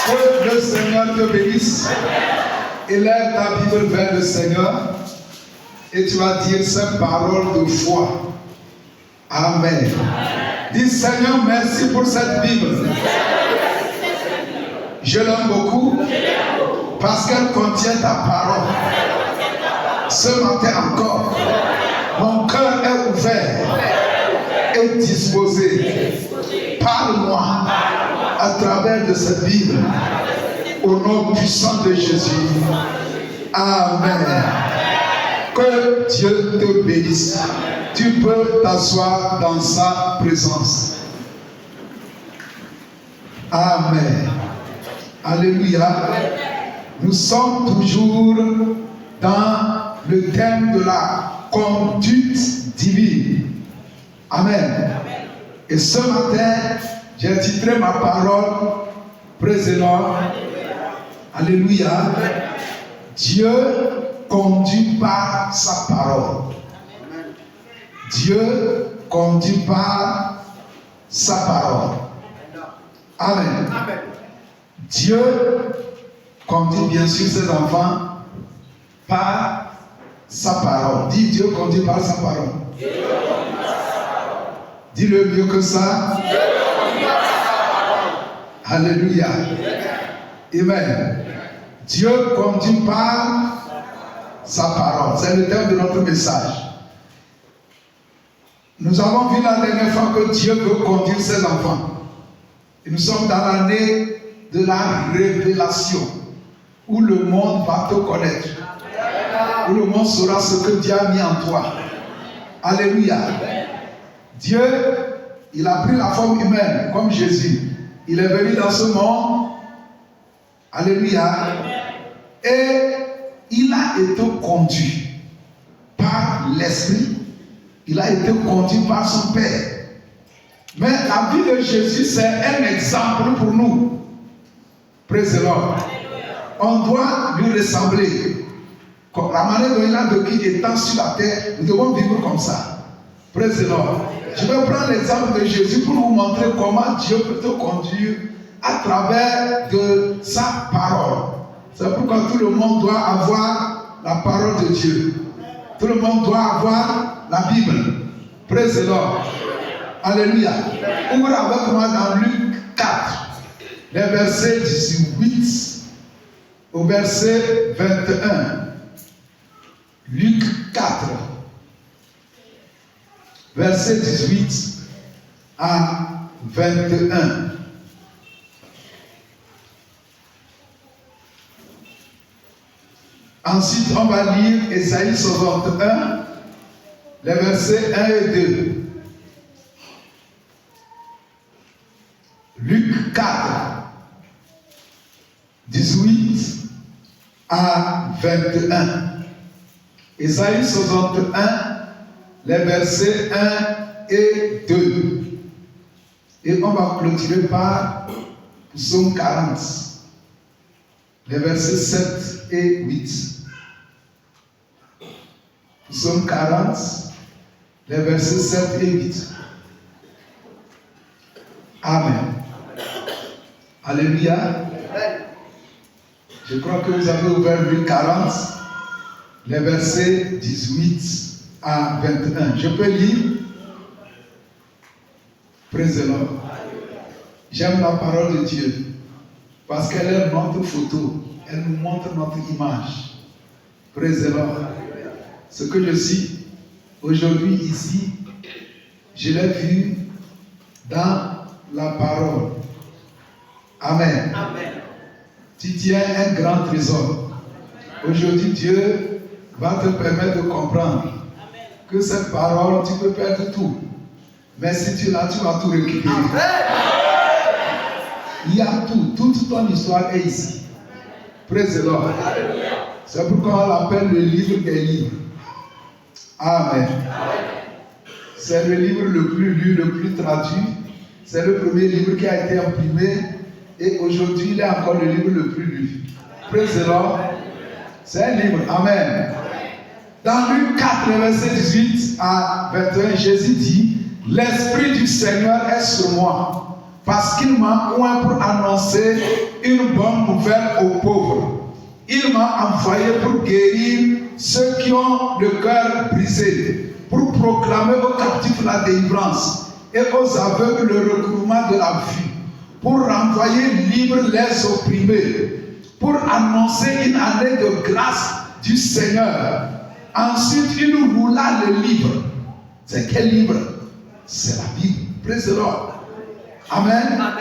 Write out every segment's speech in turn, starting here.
Que le Seigneur te bénisse. Élève ta Bible vers le Seigneur et tu vas dire ces paroles de foi. Amen. Dis Seigneur, merci pour cette Bible. Je l'aime beaucoup parce qu'elle contient ta parole. Ce matin encore, mon cœur est ouvert et disposé. Parle-moi à travers de cette Bible. Au nom puissant de Jésus. Amen. Que Dieu te bénisse. Tu peux t'asseoir dans sa présence. Amen. Alléluia. Nous sommes toujours dans le thème de la conduite divine. Amen. Et ce matin, j'ai titré ma parole, praise the Lord. Alléluia. Dieu conduit par sa parole. Dieu conduit par sa parole. Amen. Dieu conduit bien sûr ses enfants par sa parole. Dis Dieu conduit par sa parole. Dis-le mieux que ça. Alléluia. Amen. Dieu conduit par sa parole. C'est le thème de notre message. Nous avons vu la dernière fois que Dieu veut conduire ses enfants. Et nous sommes dans l'année de la révélation, où le monde va te connaître, où le monde saura ce que Dieu a mis en toi. Alléluia. Dieu, il a pris la forme humaine comme Jésus. Il est venu dans ce monde. Alléluia. Et il a été conduit par l'Esprit. Il a été conduit par son Père. Mais la vie de Jésus, c'est un exemple pour nous. Praise the Lord. On doit lui ressembler. La manière dont il a vécu étant sur la terre, nous devons vivre comme ça. Praise the Lord. Je vais prendre l'exemple de Jésus pour vous montrer comment Dieu peut te conduire à travers de sa parole. C'est pourquoi tout le monde doit avoir la parole de Dieu. Tout le monde doit avoir la Bible. Praise the Lord. Alléluia. Ouvrez avec moi dans Luc 4, les versets 18 au verset 21. Luc 4, verset 18 à 21. Ensuite, on va lire Ésaïe 61, les versets 1 et 2. Luc 4, 18 à 21. Ésaïe 61, les versets 1 et 2. Et on va clôturer par Psaume 40, les versets 7 et 8. Psaume 40, les versets 7 et 8. Amen. Alléluia. Je crois que vous avez ouvert Luc 40, les versets 18 à 21. Je peux lire. Praise the Lord. J'aime la parole de Dieu parce qu'elle est notre photo. Elle nous montre notre image. Praise the Lord. Ce que je suis aujourd'hui ici, je l'ai vu dans la parole. Amen. Amen. Tu tiens un grand trésor. Aujourd'hui, Dieu va te permettre de comprendre que cette parole, tu peux perdre tout. Mais si tu l'as, tu vas tout récupérer. Il y a tout. Toute ton histoire est ici. Praise the Lord. C'est pourquoi on l'appelle le livre des livres. Amen. C'est le livre le plus lu, le plus traduit. C'est le premier livre qui a été imprimé. Et aujourd'hui, il est encore le livre le plus lu. Praise the Lord. C'est un livre. Amen. Dans Luc 4, verset 18 à 21, Jésus dit: l'Esprit du Seigneur est sur moi, parce qu'il m'a oint pour annoncer une bonne nouvelle aux pauvres. Il m'a envoyé pour guérir ceux qui ont le cœur brisé, pour proclamer aux captifs la délivrance et aux aveugles le recouvrement de la vue, pour renvoyer libres les opprimés, pour annoncer une année de grâce du Seigneur. Ensuite, il nous roula le livre. C'est quel livre? C'est la Bible. Praise the Lord. Amen. Amen.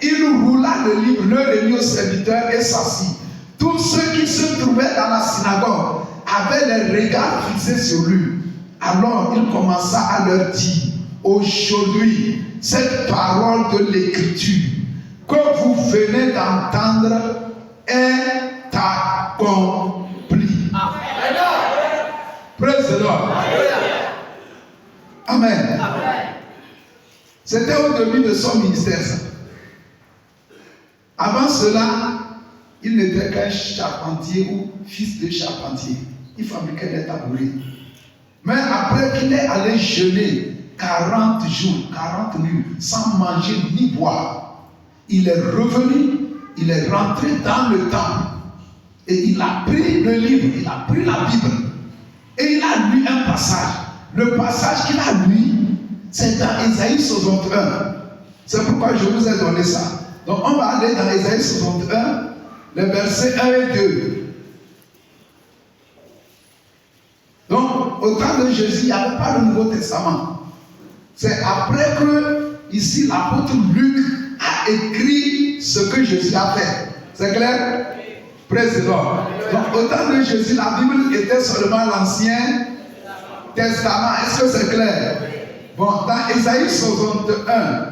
Il nous roula le livre, le remit au serviteur et s'assit. Tous ceux qui se trouvaient dans la synagogue avaient les regards fixés sur lui. Alors il commença à leur dire: aujourd'hui, cette parole de l'Écriture que vous venez d'entendre est accomplie. Amen. Praise the Lord. Amen. Amen. C'était au début de son ministère. Avant cela, il n'était qu'un charpentier ou fils de charpentier. Il fabriquait des tabourets. Mais après qu'il est allé jeûner 40 jours, 40 nuits, sans manger ni boire, il est revenu, il est rentré dans le temple et il a pris le livre, il a pris la Bible et il a lu un passage. Le passage qu'il a lu, c'est dans Ésaïe 61. C'est pourquoi je vous ai donné ça. Donc on va aller dans Ésaïe 61, les versets 1 et 2. Donc, au temps de Jésus, il n'y avait pas le Nouveau Testament. C'est après que, ici, l'apôtre Luc a écrit ce que Jésus a fait. C'est clair? Praise the Lord. Donc, au temps de Jésus, la Bible était seulement l'Ancien Testament. Est-ce que c'est clair? Bon, dans Ésaïe 61,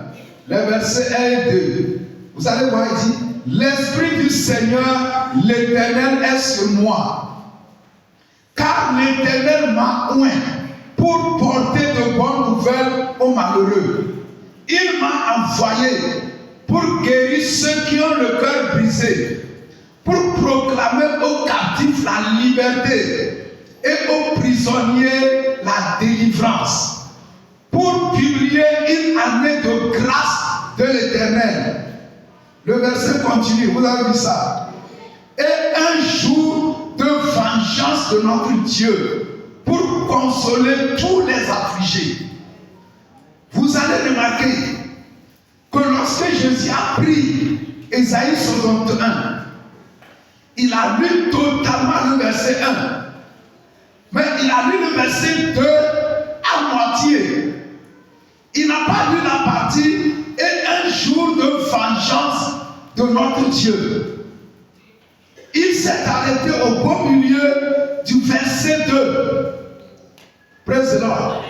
les versets 1 et 2, vous allez voir, il dit: l'Esprit du Seigneur, l'Éternel, est sur moi. Car l'Éternel m'a oint pour porter de bonnes nouvelles aux malheureux. Il m'a envoyé pour guérir ceux qui ont le cœur brisé, pour proclamer aux captifs la liberté et aux prisonniers la délivrance, pour publier une année de grâce de l'Éternel. Le verset continue, vous avez vu ça. Et un jour de vengeance de notre Dieu pour consoler tous les affligés. Vous allez remarquer que lorsque Jésus a pris Ésaïe 61, il a lu totalement le verset 1, mais il a lu le verset 2 à moitié. Il n'a pas lu la partie et un jour de vengeance de notre Dieu. Il s'est arrêté au beau milieu du verset 2. Praise the Lord.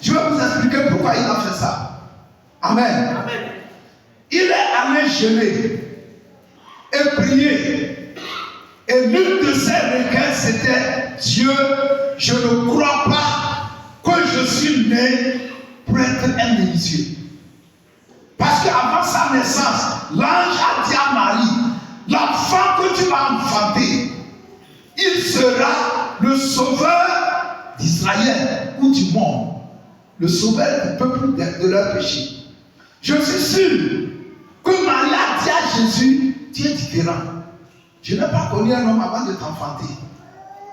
Je vais vous expliquer pourquoi il a fait ça. Amen. Amen. Il est allé jeûner et prier. Et l'une de ses requêtes, c'était: Dieu, je ne crois pas que je suis né pour être un délicieux. Parce qu'avant sa naissance, l'ange a dit à Marie: l'enfant que tu vas enfanter, il sera le sauveur d'Israël ou du monde, le sauveur du peuple de leur péché. Je suis sûr que Marie a dit à Jésus: tu es différent. Je n'ai pas connu un homme avant de t'enfanter.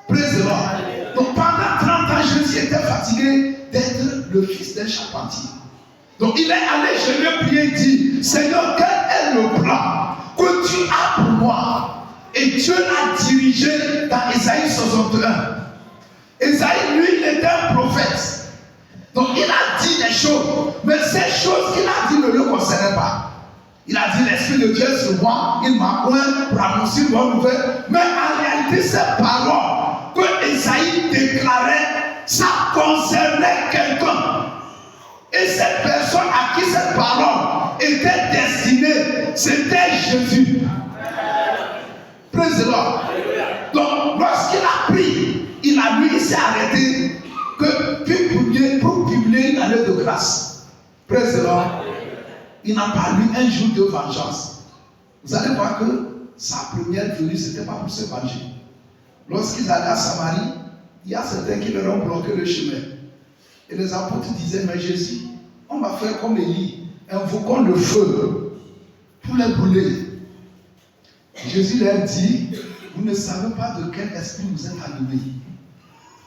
Praise the Lord. Donc pendant 30 ans, Jésus était fatigué d'être le fils d'un charpentier. Donc il est allé jeûner, prier et dire: Seigneur, quel est le plan que tu as pour moi? Et Dieu l'a dirigé dans Ésaïe 61. Ésaïe, lui, il était un prophète. Donc il a dit des choses, mais ces choses qu'il a dit ne le concernaient pas. Il a dit: l'Esprit de Dieu est sur moi, il m'a oint pour annoncer une bonne nouvelle. Mais en réalité, ces paroles que Ésaïe déclarait, ça concernait quelqu'un. Et cette personne à qui cette parole était destinée, c'était Jésus. Praise the Lord. Donc, lorsqu'il a pris, il a lui, il s'est arrêté pour publier une année de grâce. Praise the Lord. Il n'a pas lu un jour de vengeance. Vous allez voir que sa première venue, ce n'était pas pour se venger. Lorsqu'ils allaient à Samarie, il y a certains qui leur ont bloqué le chemin. Et les apôtres disaient: mais Jésus, on va faire comme Élie. invoquons le feu pour les brûler. Jésus leur dit, vous ne savez pas de quel esprit vous êtes animés.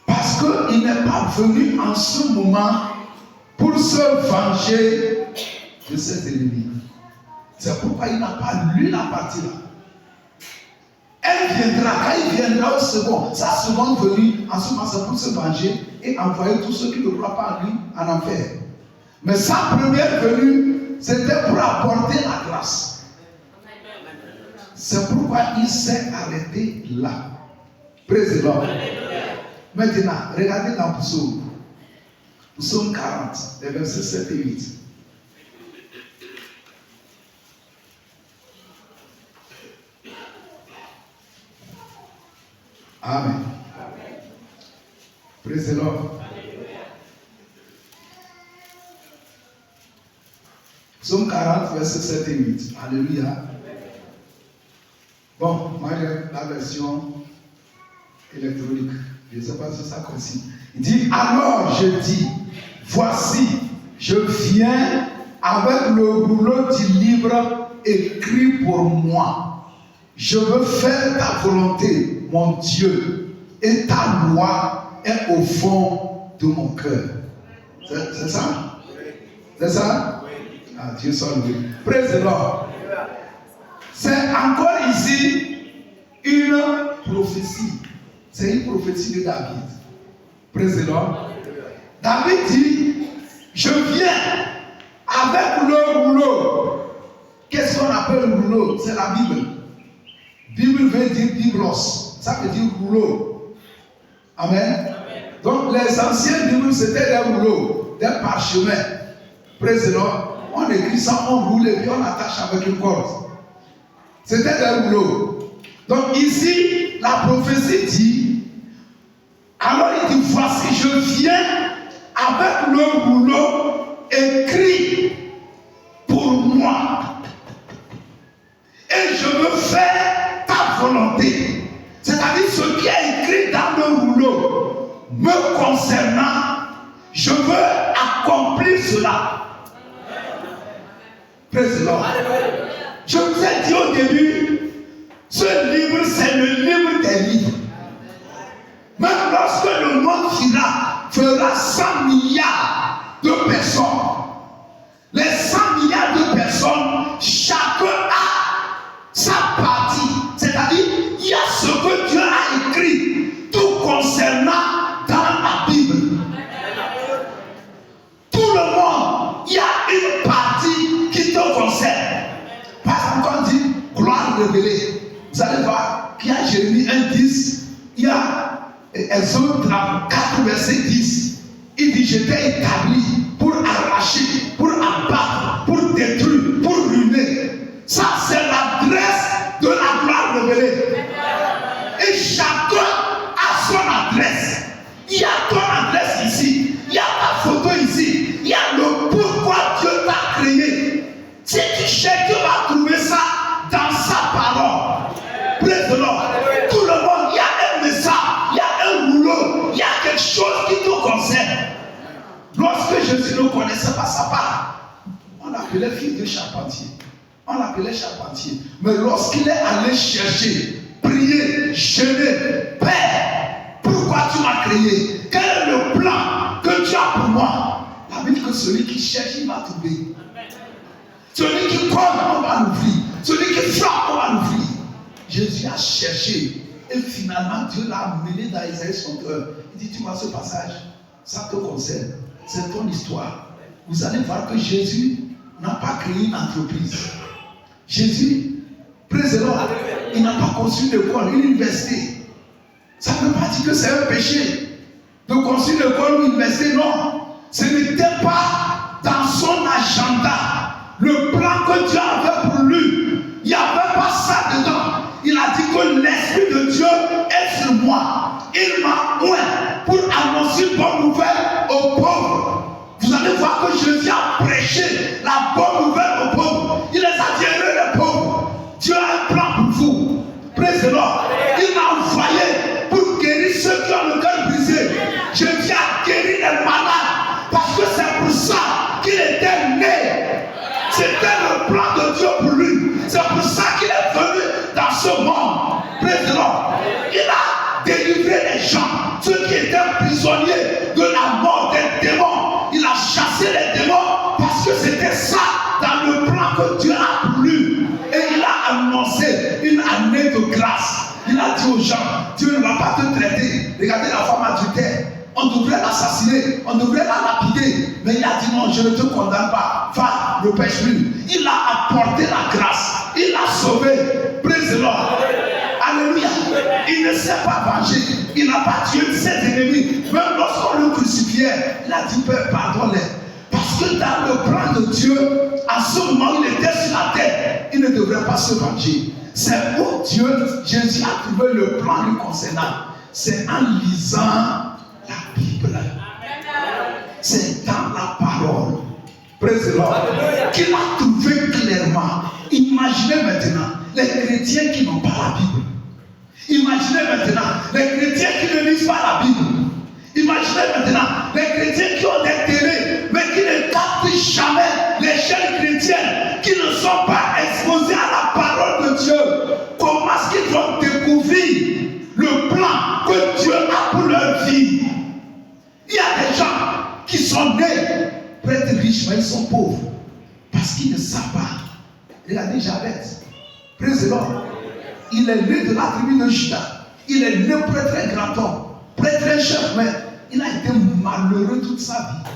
Parce qu'il n'est pas venu en ce moment pour se venger de ses ennemis. C'est pourquoi il n'a pas lu la partie là. Elle viendra, quand il viendra au second, sa seconde venue, en ce moment c'est pour se venger et envoyer tous ceux qui ne croient pas en lui en enfer. Mais sa première venue, c'était pour apporter la grâce. C'est pourquoi il s'est arrêté là. Président. Maintenant, regardez dans Psaume. Psaume 40, les versets 7 et 8. Amen. Praise the Lord. Psaume 40, versets 7 et 8. Alléluia. Bon, moi j'ai la version électronique. Je ne sais pas si ça coïncide. Il dit, alors je dis, voici, je viens avec le rouleau du livre écrit pour moi. Je veux faire ta volonté, mon Dieu, et ta loi est au fond de mon cœur. C'est ça? C'est ça? Ah, Dieu soit loué. Praise the Lord. C'est encore ici une prophétie. C'est une prophétie de David. Praise the Lord. David dit, je viens avec le rouleau. Qu'est-ce qu'on appelle le rouleau? C'est la Bible. Bible veut dire biblos. Ça veut dire rouleau. Amen. Donc les anciens Bibles c'était des rouleaux, des parchemins. Praise the Lord. On écrit ça, on roule et puis on attache avec une corde. C'était des rouleaux. Donc ici, la prophétie dit, alors il dit, voici, je viens avec le rouleau écrit pour moi. Et je veux faire ta volonté. C'est-à-dire ce qui est écrit dans le rouleau me concernant, je veux accomplir cela. Praise the Lord. Je vous ai dit au début, ce livre c'est le livre des livres. Même lorsque le monde fera 100 milliards de personnes, les 100 milliards de personnes, chacun a sa partie. C'est-à-dire, il y a ce que Dieu a écrit, tout concernant dans la Bible. Tout le monde, il y a une partie qui te concerne. Par exemple, quand on dit gloire révélée, vous allez voir qu'il y a Jérémie 1:10, il y a Exode 4, verset 10. Il dit, je t'ai établi pour arracher, pour abattre, pour détruire, pour ruiner. Ça, c'est l'adresse de la gloire révélée. Et chacun a son adresse. Il y a ton adresse ici. Il y a ta photo ici. Il y a le pourquoi Dieu t'a créé. Si tu cherches, tu vas trouver ça dans sa parole. Praise the Lord. Tout le monde, il y a un message, il y a un rouleau, il y a quelque chose qui te concerne. Lorsque Jésus ne connaissait pas sa part, on l'appelait fils de charpentier. On l'appelait charpentier. Mais lorsqu'il est allé chercher, prier, jeûner, Père, pourquoi tu m'as créé? Quel est le plan que tu as pour moi? La Bible dit que celui qui cherche, il va trouver. Celui qui cogne, on va l'ouvrir. Celui qui frappe, on va l'ouvrir. Jésus a cherché. Et finalement, Dieu l'a amené dans Isaïe 61. Il dit, tu vois ce passage, ça te concerne. C'est ton histoire. Vous allez voir que Jésus n'a pas créé une entreprise. Jésus, président, il n'a pas conçu une école, une université. Ça ne veut pas dire que c'est un péché de construire une école ou une université, non. Ce n'était pas dans son agenda. Le plan que Dieu avait pour lui, il n'y avait pas ça dedans. Il a dit que l'Esprit de Dieu est sur moi. Il m'a oint pour annoncer une bonne nouvelle aux pauvres. Vous allez voir que Jésus a prêché la bonne nouvelle aux pauvres. Il les a dit, les pauvres. Dieu a un plan pour vous. Praise the Lord. Il m'a envoyé pour guérir ceux qui ont le cœur brisé. Je viens guérir les malades. Parce que c'est pour ça qu'il était né. de grâce. Il a dit aux gens, Dieu ne va pas te traiter. Regardez la femme adultère. On devrait l'assassiner, on devrait la lapider. Mais il a dit non, je ne te condamne pas. Va, ne pêche plus. Il a apporté la grâce. Il l'a sauvé. Praise the Lord. Alléluia. Il ne s'est pas vengé. Il n'a pas tué ses ennemis. Même lorsqu'on le crucifiait, il a dit Père, pardonne-les. Parce que dans le plan de Dieu, à ce moment où il était sur la terre, il ne devrait pas se venger. C'est où Dieu, Jésus a trouvé le plan lui concernant. C'est en lisant la Bible. C'est dans la parole. Praise the Lord. Qu'il a trouvé clairement. Imaginez maintenant les chrétiens qui n'ont pas la Bible. Imaginez maintenant les chrétiens qui ne lisent pas la Bible. Imaginez maintenant les chrétiens qui ont des télés, mais qui ne captent jamais les chaînes chrétiennes, qui ne sont pas exposés à la parole de Dieu. Comment est-ce qu'ils vont découvrir le plan que Dieu a pour leur vie? Il y a des gens qui sont nés pour être riches, mais ils sont pauvres. Parce qu'ils ne savent pas. Regardez Jabez. Praise the Lord. Il est né de la tribu de Juda. Il est né pour être un grand homme, pour être un chef, mais il a été malheureux toute sa vie.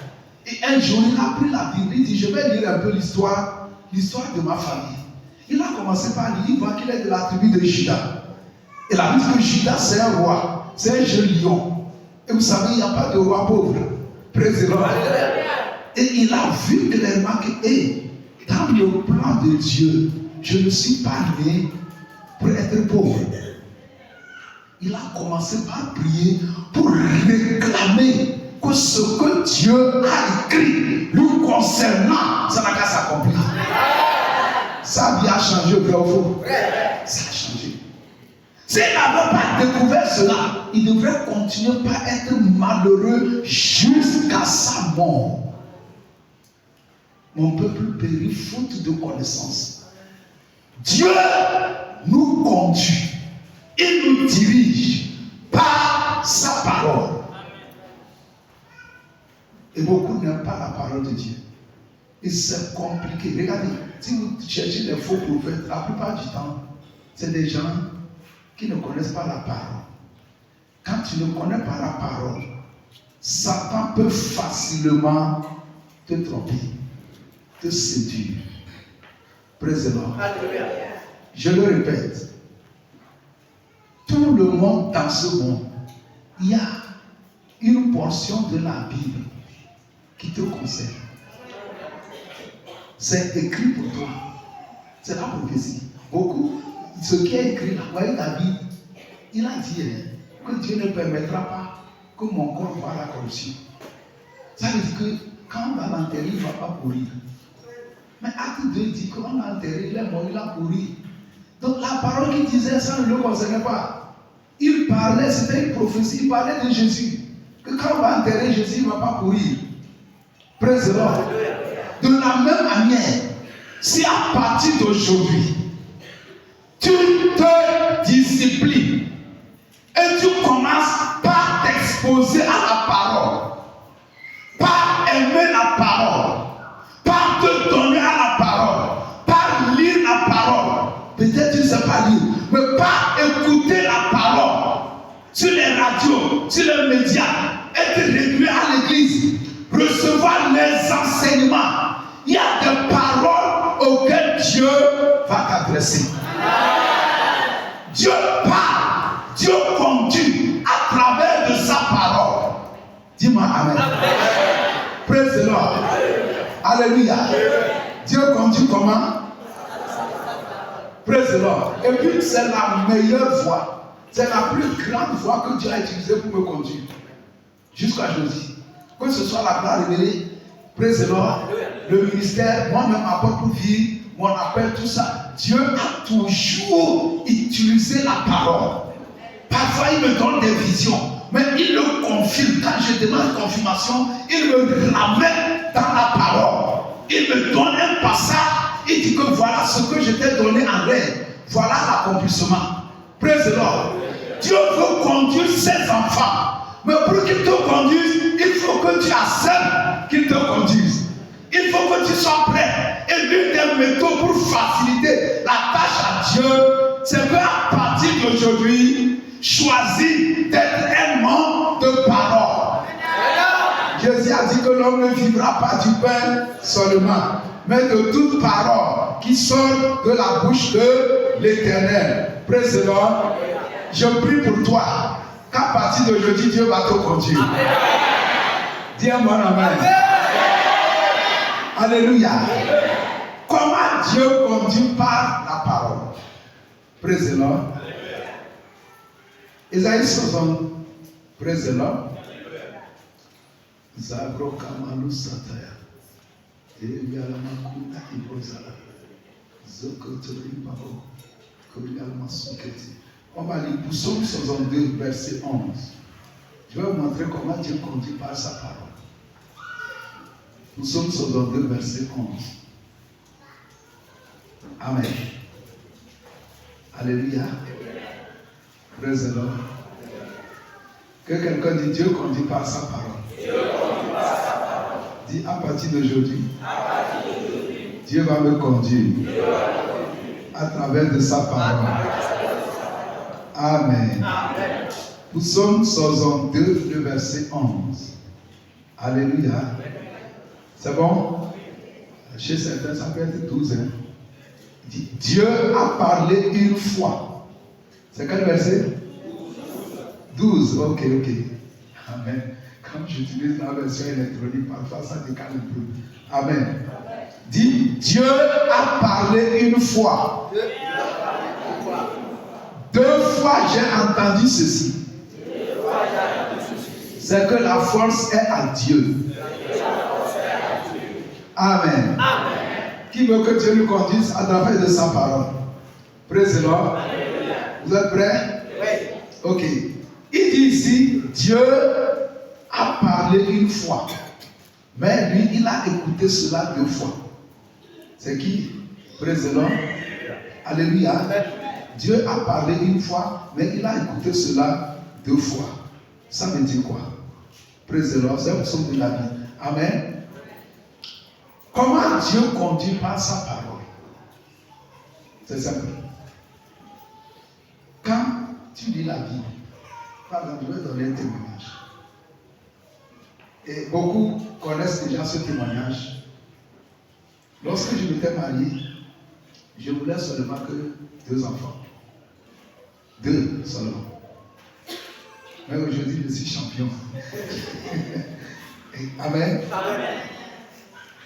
Et un jour, il a pris la Bible, il dit, je vais lire un peu l'histoire de ma famille. Il a commencé par lire, il voit qu'il est de la tribu de Juda. Et la Bible dit que Juda, c'est un roi, c'est un jeune lion. Et vous savez, il n'y a pas de roi pauvre. Praise the Lord. Et il a vu clairement que, dans le plan de Dieu, je ne suis pas né pour être pauvre. Il a commencé par prier pour réclamer que ce que Dieu a écrit lui concernant, ça n'a qu'à s'accomplir. Sa vie a changé, vrai ou faux? Ça a changé. S'il n'avait pas découvert cela, il devrait continuer par être malheureux jusqu'à sa mort. Mon peuple périt faute de connaissance. Dieu nous conduit. Il nous dirige par sa parole. Et beaucoup n'aiment pas la parole de Dieu. Et c'est compliqué. Regardez, si vous cherchez les faux prophètes, la plupart du temps, c'est des gens qui ne connaissent pas la parole. Quand tu ne connais pas la parole, Satan peut facilement te tromper, te séduire. Praise the Lord. Je le répète. Tout le monde dans ce monde, il y a une portion de la Bible qui te concerne. C'est écrit pour toi. C'est la prophétie. Beaucoup, ce qui est écrit là, voyez la Bible, il a dit que Dieu ne permettra pas que mon corps voie la corruption. Ça veut dire que quand on va l'enterrer, il ne va pas pourrir. Mais Acte 2 dit qu'on l'a enterré, il est mort, il a pourri. Donc la parole qu'il disait, ça ne le concernait pas. Il parlait, c'était une prophétie, il parlait de Jésus. Que quand on va enterrer Jésus, il ne va pas pourrir. Praise the Lord. De la même manière, si à partir d'aujourd'hui, tu te disciplines et tu commences par t'exposer à la parole, par aimer la parole, par te donner à la parole, par lire la parole, peut-être tu ne sais pas lire, mais par écouter la parole sur les radios, sur les médias, être régulier à l'église, recevoir les enseignements. Il y a des paroles auxquelles Dieu va t'adresser. Dieu parle, Dieu conduit à travers de sa parole. Dis-moi Amen. Praise the Lord. Alléluia. Dieu conduit comment? Praise the Lord. Et puis c'est la meilleure voie. C'est la plus grande voie que Dieu a utilisée pour me conduire. Jusqu'à aujourd'hui. Que ce soit la gloire révélée, praise the Lord, le ministère, moi-même, apôtre pour vie, mon appel, tout ça. Dieu a toujours utilisé la parole. Parfois, il me donne des visions, mais il le confirme. Quand je demande confirmation, il me ramène dans la parole. Il me donne un passage, il dit que voilà ce que je t'ai donné en rêve. Voilà l'accomplissement. Praise the Lord. Dieu veut conduire ses enfants. Mais pour qu'il te conduise, il faut que tu acceptes qu'il te conduise. Il faut que tu sois prêt. Et l'une des méthodes pour faciliter la tâche à Dieu, c'est qu'à partir choisi d'être un homme de parole. Jésus a dit que l'homme ne vivra pas du pain seulement, mais de toute parole qui sort de la bouche de l'Éternel. Praise the Lord. Je prie pour toi qu'à partir d'aujourd'hui, Dieu va te conduire. Dis un bon amen. Alléluia. Comment Dieu conduit par la parole? Praise the Lord. Isaïe 60. Praise the Lord. Zabro Kamalu Sataya. Evialamakuta Ibozala. Zokotori Babo. Koryalmasuketi. On va lire Psaume 62, verset 11. Je vais vous montrer comment Dieu conduit par sa parole. Psaume 62, verset 11. Amen. Alléluia. Praise the Lord. Que quelqu'un dit Dieu conduit par sa parole. Dieu conduit par sa parole. Dis à partir d'aujourd'hui, Dieu va me conduire à travers de sa parole. Amen. Amen. Psaume 62, le verset 11. Alléluia. C'est bon? Chez certains, ça peut être 12. Hein? Il dit, Dieu a parlé une fois. C'est quel verset? 12. Ok. Amen. Comme j'utilise la version électronique, parfois ça décale un peu. Amen. Dis, Dieu a parlé une fois. 2 fois j'ai entendu ceci. C'est que la force est à Dieu. Amen. Qui veut que Dieu nous conduise à travers de sa parole? Praise the Lord. Vous êtes prêts? Oui. Ok. Il dit ici, Dieu a parlé une fois. Mais lui, il a écouté cela 2 fois. C'est qui? Praise the Lord. Alléluia. Dieu a parlé une fois, mais il a écouté cela 2 fois. Ça veut dire quoi? Praise the Lord. C'est un psaume de la vie. Amen. Comment Dieu conduit par sa parole? C'est simple. Quand tu lis la Bible, par exemple, je vais donner un témoignage. Et beaucoup connaissent déjà ce témoignage. Lorsque je m'étais marié, je voulais seulement que 2 enfants. 2 seulement. Mais aujourd'hui, je suis champion. Amen. Amen.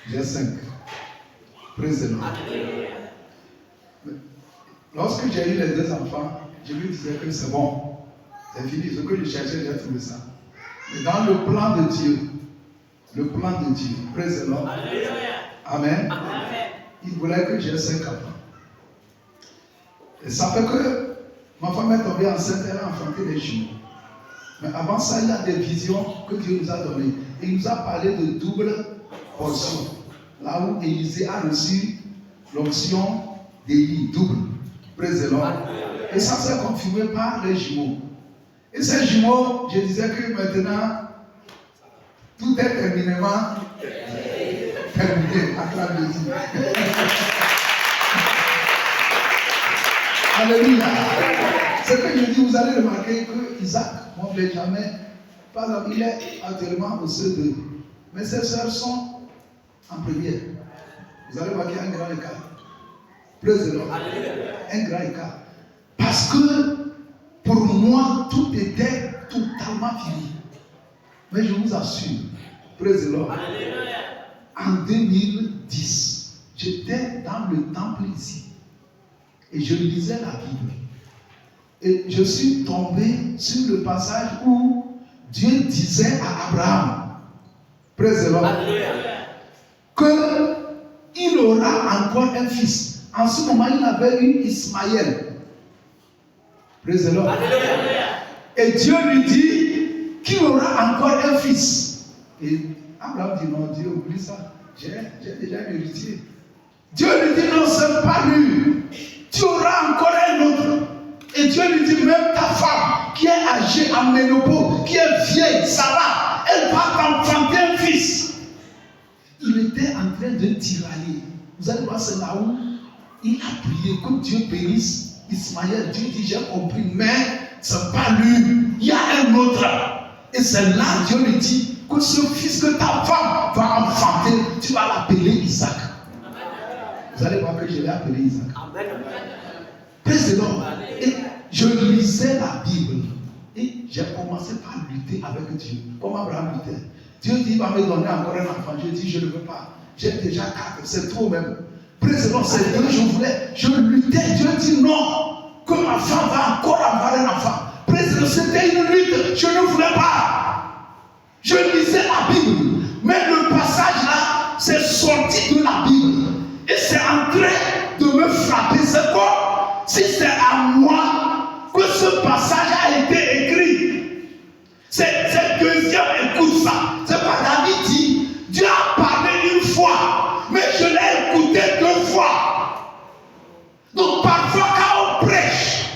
J'ai 5. Praise the Lord. Lorsque j'ai eu les 2 enfants, je lui disais que c'est bon. C'est fini. Ce que je cherchais, j'ai trouvé ça. Mais dans le plan de Dieu, praise the Lord. Amen. Amen. Il voulait que j'ai 5 enfants. Et ça fait que ma femme est tombée enceinte, elle a enfanté des jumeaux. Mais avant ça, il y a des visions que Dieu nous a données. Et il nous a parlé de double portion. Là où Élisée a reçu l'onction d'Élie, double. Praise the Lord. Et ça s'est confirmé par les jumeaux. Et ces jumeaux, je disais que maintenant, tout est terminément terminé. Acclame Dieu. Alléluia. Ce que je dis, vous allez remarquer que Isaac, mon Benjamin, par exemple, il est actuellement au CE2. Mais ses sœurs sont en première. Vous allez remarquer un grand écart. Praise the Lord. Un grand écart. Parce que pour moi, tout était totalement fini. Mais je vous assure, praise the Lord, en 2010, j'étais dans le temple ici. Et je lisais la Bible. Et je suis tombé sur le passage où Dieu disait à Abraham, praise the Lord, qu'il aura encore un fils. En ce moment, il avait eu Ismaël. Praise the Lord. Et Dieu lui dit qu'il aura encore un fils. Et Abraham dit non, Dieu oublie ça. J'ai déjà un héritier. Dieu lui dit non, c'est pas lui. Tu auras encore un autre. Et Dieu lui dit même ta femme qui est âgée en ménopause, qui est vieille, Sarah, elle va t'enfanter un fils. Il était en train de tirailler. Vous allez voir, c'est là où il a prié que Dieu bénisse Ismaël. Dieu dit j'ai compris, mais c'est pas lui, il y a un autre. Et c'est là Dieu lui dit que ce fils que ta femme va enfanter, tu vas l'appeler Isaac. Vous allez voir que je l'ai appelé Isaac. Praise the Lord. Et je lisais la Bible et j'ai commencé par lutter avec Dieu. Comme Abraham luttait. Dieu dit, il va me donner encore un enfant. Je dis, je ne veux pas. J'ai déjà 4, c'est trop même. Praise the Lord, c'est Dieu, je luttais. Dieu dit non, que ma femme va encore avoir un enfant. Praise the Lord, c'était une lutte. Je ne voulais pas. Je lisais la Bible. Mais le passage là, c'est sorti de la Bible. Et c'est en train de me frapper. C'est quoi? Si c'est à moi que ce passage a été écrit. C'est deuxième écoute ça. C'est pas David dit, Dieu a parlé une fois, mais je l'ai écouté 2 fois. Donc parfois quand on prêche,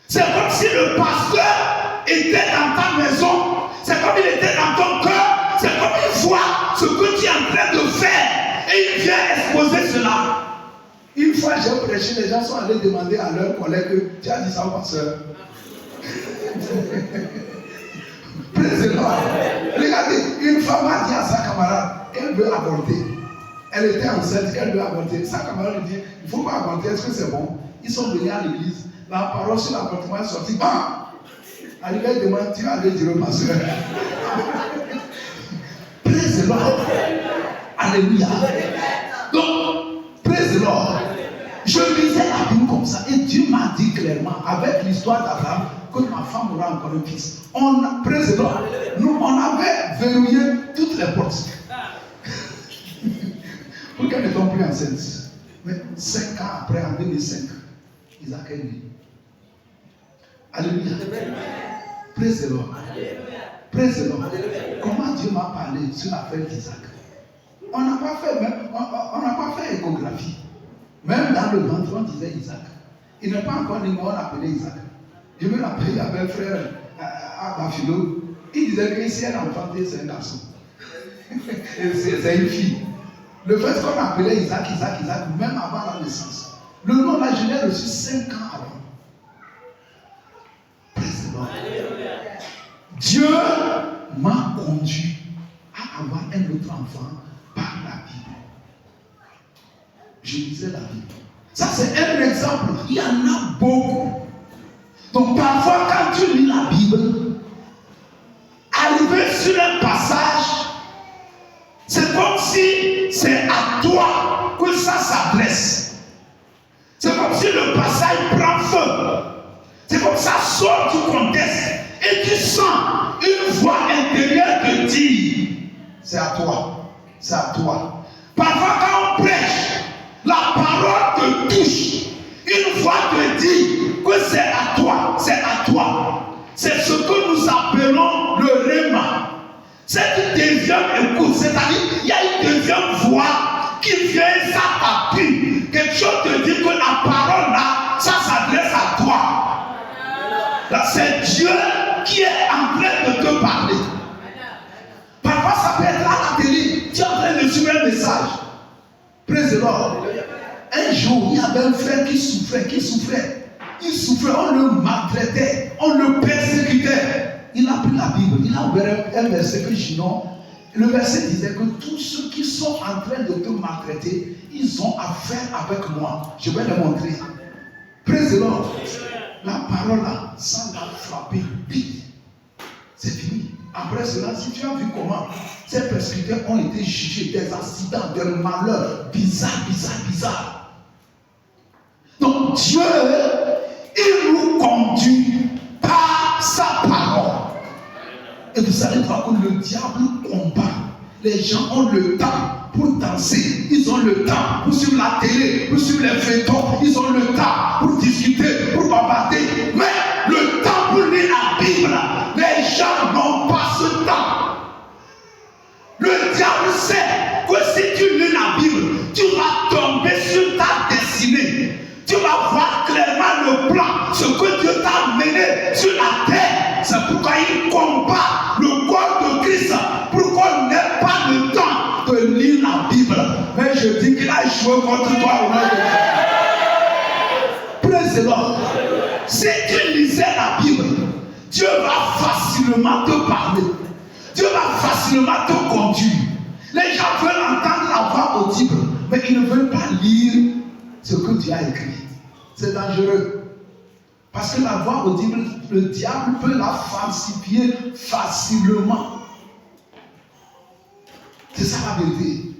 c'est comme si le pasteur était dans ta maison, c'est comme il était dans ton cœur, c'est comme il voit ce que tu es en train de faire et il vient exposer cela. Une fois j'ai prêché, les gens sont allés demander à leur collègue, tu as dit ça au pasteur. Regardez, une femme a dit à sa camarade, elle veut avorter. Elle était enceinte, elle veut avorter. Sa camarade lui dit, il ne faut pas avorter, est-ce que c'est bon? Ils sont venus à l'église, la parole sur l'avortement est sortie. Bam! Arrivé, elle demande, tu vas aller dire au pasteur. Praise the Lord. Alléluia. Donc, praise the Lord. Je lisais la Bible comme ça et Dieu m'a dit clairement, avec l'histoire d'Abraham, que ma femme aura encore un fils. Praise the Lord. Nous, on avait verrouillé toutes les portes. Pour qu'elle ne tombe plus enceinte. Mais 5 ans après, en 2005, Isaac est né. Alléluia. Praise the Lord. Praise the Lord. Comment Dieu m'a parlé sur l'affaire d'Isaac? On n'a pas fait échographie. Même dans le ventre, on disait Isaac. Il n'est pas encore né, mais on l'appelait Isaac. Je me rappelle, il y avait un frère à Bafilo. Il disait que si elle enfantait, c'est un garçon. C'est une fille. Le fait qu'on appelait Isaac, même avant la naissance. Le nom là, je l'ai reçu 5 ans avant. Praise the Lord. Dieu m'a conduit à avoir un autre enfant par la Bible. Je lisais la Bible. Ça, c'est un exemple. Il y en a beaucoup. Donc, parfois, quand tu lis la Bible, arriver sur un passage, c'est comme si c'est à toi que ça s'adresse. C'est comme si le passage prend feu. C'est comme ça sort du contexte. Et tu sens une voix intérieure te dire, c'est à toi. C'est à toi. Parfois, quand on prêche, la parole te touche. Une voix te dit que c'est à toi, c'est à toi. C'est ce que nous appelons le réma. Cette deuxième écoute, c'est-à-dire il y a une deuxième voix qui vient, ça t'appuie. Quelque chose te dit que la parole là, ça s'adresse à toi. Là, c'est Dieu qui est en train de te parler. Parfois, ça peut être à la télé. Tu es en train de suivre un message. Praise the Lord. Un jour, il y avait un frère qui souffrait. Il souffrait, on le maltraitait, on le persécutait. Il a pris la Bible, il a ouvert un verset que je nomme. Le verset disait que tous ceux qui sont en train de te maltraiter, ils ont affaire avec moi. Je vais les montrer. Praise the Lord. La parole là, ça l'a frappé. C'est fini. Après cela, si tu as vu comment ces persécuteurs ont été jugés, des accidents, des malheurs bizarres. Donc Dieu, il nous conduit par sa parole. Et vous savez pas que le diable combat. Les gens ont le temps pour danser. Ils ont le temps pour suivre la télé, pour suivre les feuilletons. Ils ont le temps pour discuter, pour bombarder. Mais le temps pour lire la Bible, les gens n'ont pas ce temps. Le diable sait que si tu lis la Bible, tu vas tomber sur ta destinée. Tu vas voir clairement le plan, ce que Dieu t'a mené sur la terre. C'est pourquoi il combat le corps de Christ, pour qu'on n'ait pas le temps de lire la Bible. Mais je dis qu'il a joué contre toi au nom de Dieu. Praise the Lord. Si tu lisais la Bible, Dieu va facilement te parler. Dieu va facilement te conduire. Les gens veulent entendre la voix audible, mais ils ne veulent pas lire ce que Dieu a écrit. C'est dangereux. Parce que la voix audible, le diable peut la falsifier facilement. C'est ça la vérité.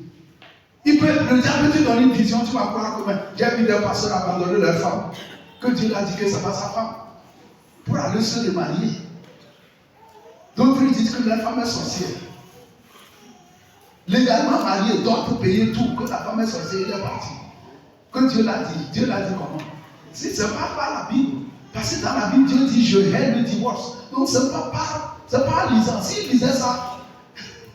Le diable peut te donner une vision, tu vas croire que j'ai vu des pasteurs abandonner leur femme. Que Dieu a dit que c'est pas sa femme. Pour aller se remarier. D'autres disent que la femme est sorcière. Légalement mariée, d'autres payer tout, que la femme est sorcière, il est parti. Que Dieu l'a dit. Dieu l'a dit comment? Si ce n'est pas par la Bible. Parce que dans la Bible, Dieu dit je hais le divorce. Donc ce n'est pas lisant. S'il lisait ça,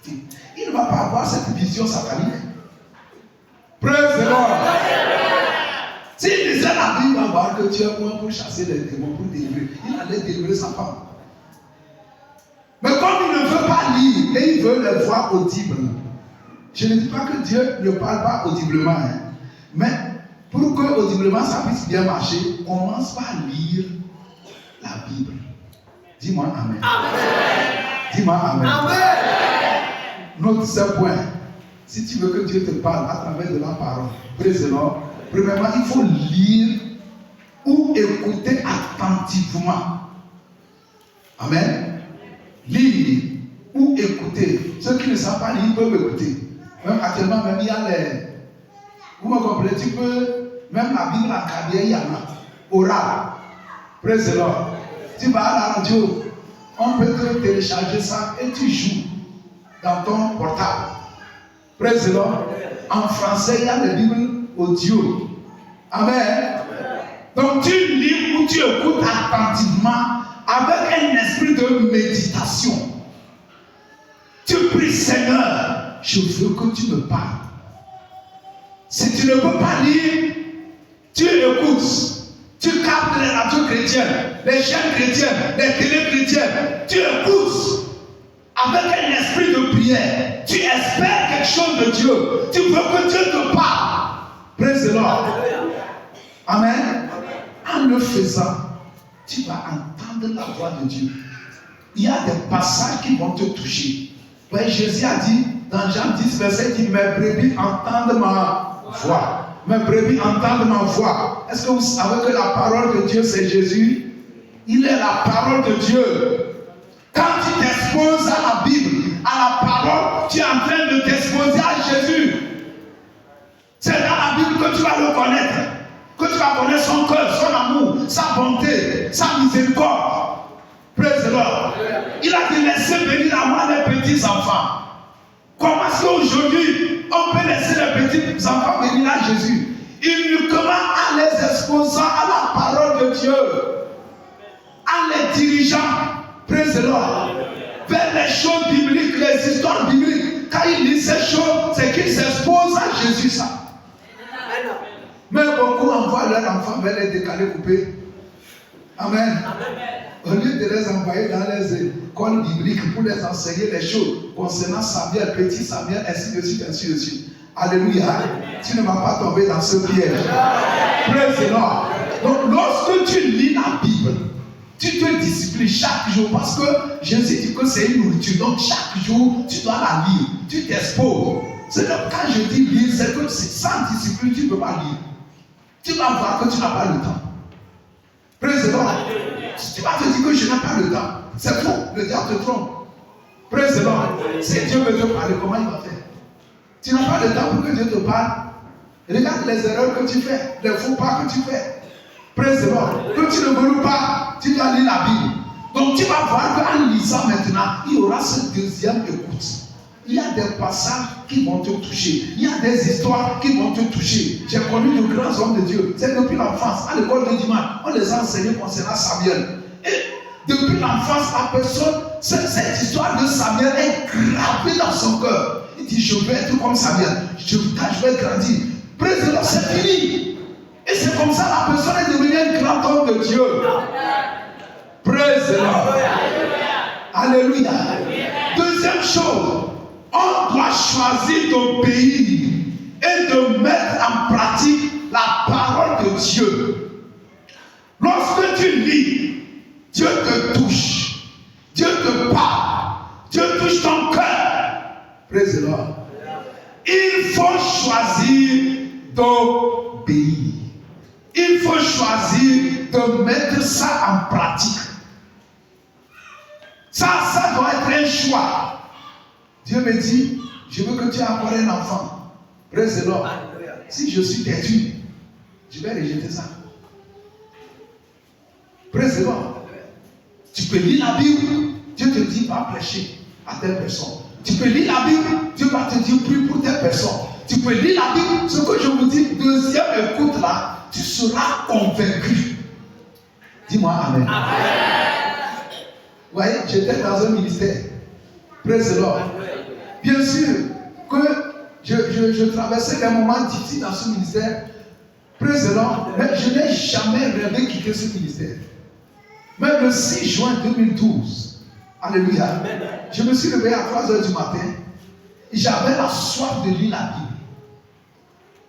il ne va pas avoir cette vision satanique. Praise the Lord. S'il lisait la Bible, il va voir que Dieu est moins pour chasser les démons, pour délivrer. Il allait délivrer sa femme. Mais comme il ne veut pas lire et il veut les voix audibles, je ne dis pas que Dieu ne parle pas audiblement, mais pour que audiblement ça puisse bien marcher, commence par lire la Bible. Dis-moi Amen. Amen. Dis-moi Amen. Amen. Note ce point. Si tu veux que Dieu te parle à travers de la parole, précisément, premièrement, il faut lire ou écouter attentivement. Amen. Lire ou écouter. Ceux qui ne savent pas lire, ils peuvent écouter. Même actuellement, même il y a les... Vous me comprenez? Tu peux... Même la Bible en carrière, il y en a. Oral. Praise the Lord. Tu vas à la radio, on peut te télécharger ça et tu joues dans ton portable. Praise the Lord. En français, il y a les Bibles audio. Amen. Donc tu lis ou tu écoutes attentivement avec un esprit de méditation. Tu pries, Seigneur, je veux que tu me parles. Si tu ne peux pas lire, tu écoutes. Tu captes les radios chrétiennes, les chaînes chrétiennes, les télé chrétiennes. Tu écoutes avec un esprit de prière. Tu espères quelque chose de Dieu. Tu veux que Dieu te parle. Praise the Lord. Amen. En le faisant, tu vas entendre la voix de Dieu. Il y a des passages qui vont te toucher. Ouais, Jésus a dit dans Jean 10, verset 10, mes brebis entendent ma voix. Mes brebis entendent ma voix. Est-ce que vous savez que la parole de Dieu, c'est Jésus? Il est la parole de Dieu. Quand tu t'exposes à la Bible, à la parole, tu es en train de t'exposer à Jésus. C'est dans la Bible que tu vas le connaître. Que tu vas connaître son cœur, son amour, sa bonté, sa miséricorde. Praise the Lord. Il a dit laissez venir à moi les petits enfants. Comment est-ce qu'aujourd'hui on peut laisser les petits enfants venir à Jésus? Uniquement en les exposant à la parole de Dieu, en les dirigeant, praise the Lord, vers les choses bibliques, les histoires bibliques. Quand ils lisent ces choses, c'est qu'ils s'exposent à Jésus ça. Mais beaucoup envoient leurs enfants vers les décalés coupés. Amen. Au lieu de les envoyer dans les écoles bibliques pour les enseigner les choses concernant Samuel, petit Samuel, ainsi de suite, ainsi de suite. Alléluia. Tu ne vas pas tomber dans ce piège. Praise the Lord. Donc, lorsque tu lis la Bible, tu te disciplines chaque jour parce que Jésus dit que c'est une nourriture. Donc, chaque jour, tu dois la lire. Tu t'exposes. C'est donc quand je dis lire, c'est que sans discipline, tu ne peux pas lire. Tu vas voir que tu n'as pas le temps. Praise the Lord. Tu vas te dire que je n'ai pas le temps. C'est faux. Le diable te trompe. Praise the Lord. Si Dieu veut te parler, comment il va faire? Tu n'as pas le temps pour que Dieu te parle. Regarde les erreurs que tu fais, les faux pas que tu fais. Praise the Lord. Que tu ne veux pas, tu dois lire la Bible. Donc tu vas voir qu'en lisant maintenant, il y aura cette deuxième écoute. Il y a des passages qui vont te toucher. Il y a des histoires qui vont te toucher. J'ai connu de grands hommes de Dieu. C'est depuis l'enfance. À l'école de dimanche, on les a enseignés concernant Samuel. Et depuis l'enfance, la personne, cette histoire de Samuel est gravée dans son cœur. Il dit, je veux être comme Samuel. Je vais grandir. Président, c'est fini. Et c'est comme ça la personne est devenue un grand homme de Dieu. Praise the Lord. Alléluia. Deuxième chose, on doit choisir d'obéir et de mettre en pratique la parole de Dieu. Lorsque tu lis, Dieu te touche, Dieu te parle, Dieu touche ton cœur. Praise the Lord. Il faut choisir d'obéir. Il faut choisir de mettre ça en pratique. Ça doit être un choix. Dieu me dit, je veux que tu aies encore un enfant. Praise the Lord. Si je suis têtu, je vais rejeter ça. Praise the Lord. Tu peux lire la Bible, Dieu te dit va prêcher à telle personne. Tu peux lire la Bible, Dieu va te dire prie pour telle personne. Tu peux lire la Bible, ce que je vous dis, deuxième écoute là, tu seras convaincu. Dis-moi Amen. Vous voyez, j'étais dans un ministère. Praise the Lord. Bien sûr que je traversais des moments difficiles dans ce ministère. Praise the Lord. Mais je n'ai jamais rêvé quitter ce ministère. Même le 6 juin 2012, alléluia, je me suis réveillé à 3h du matin et j'avais la soif de lire la Bible.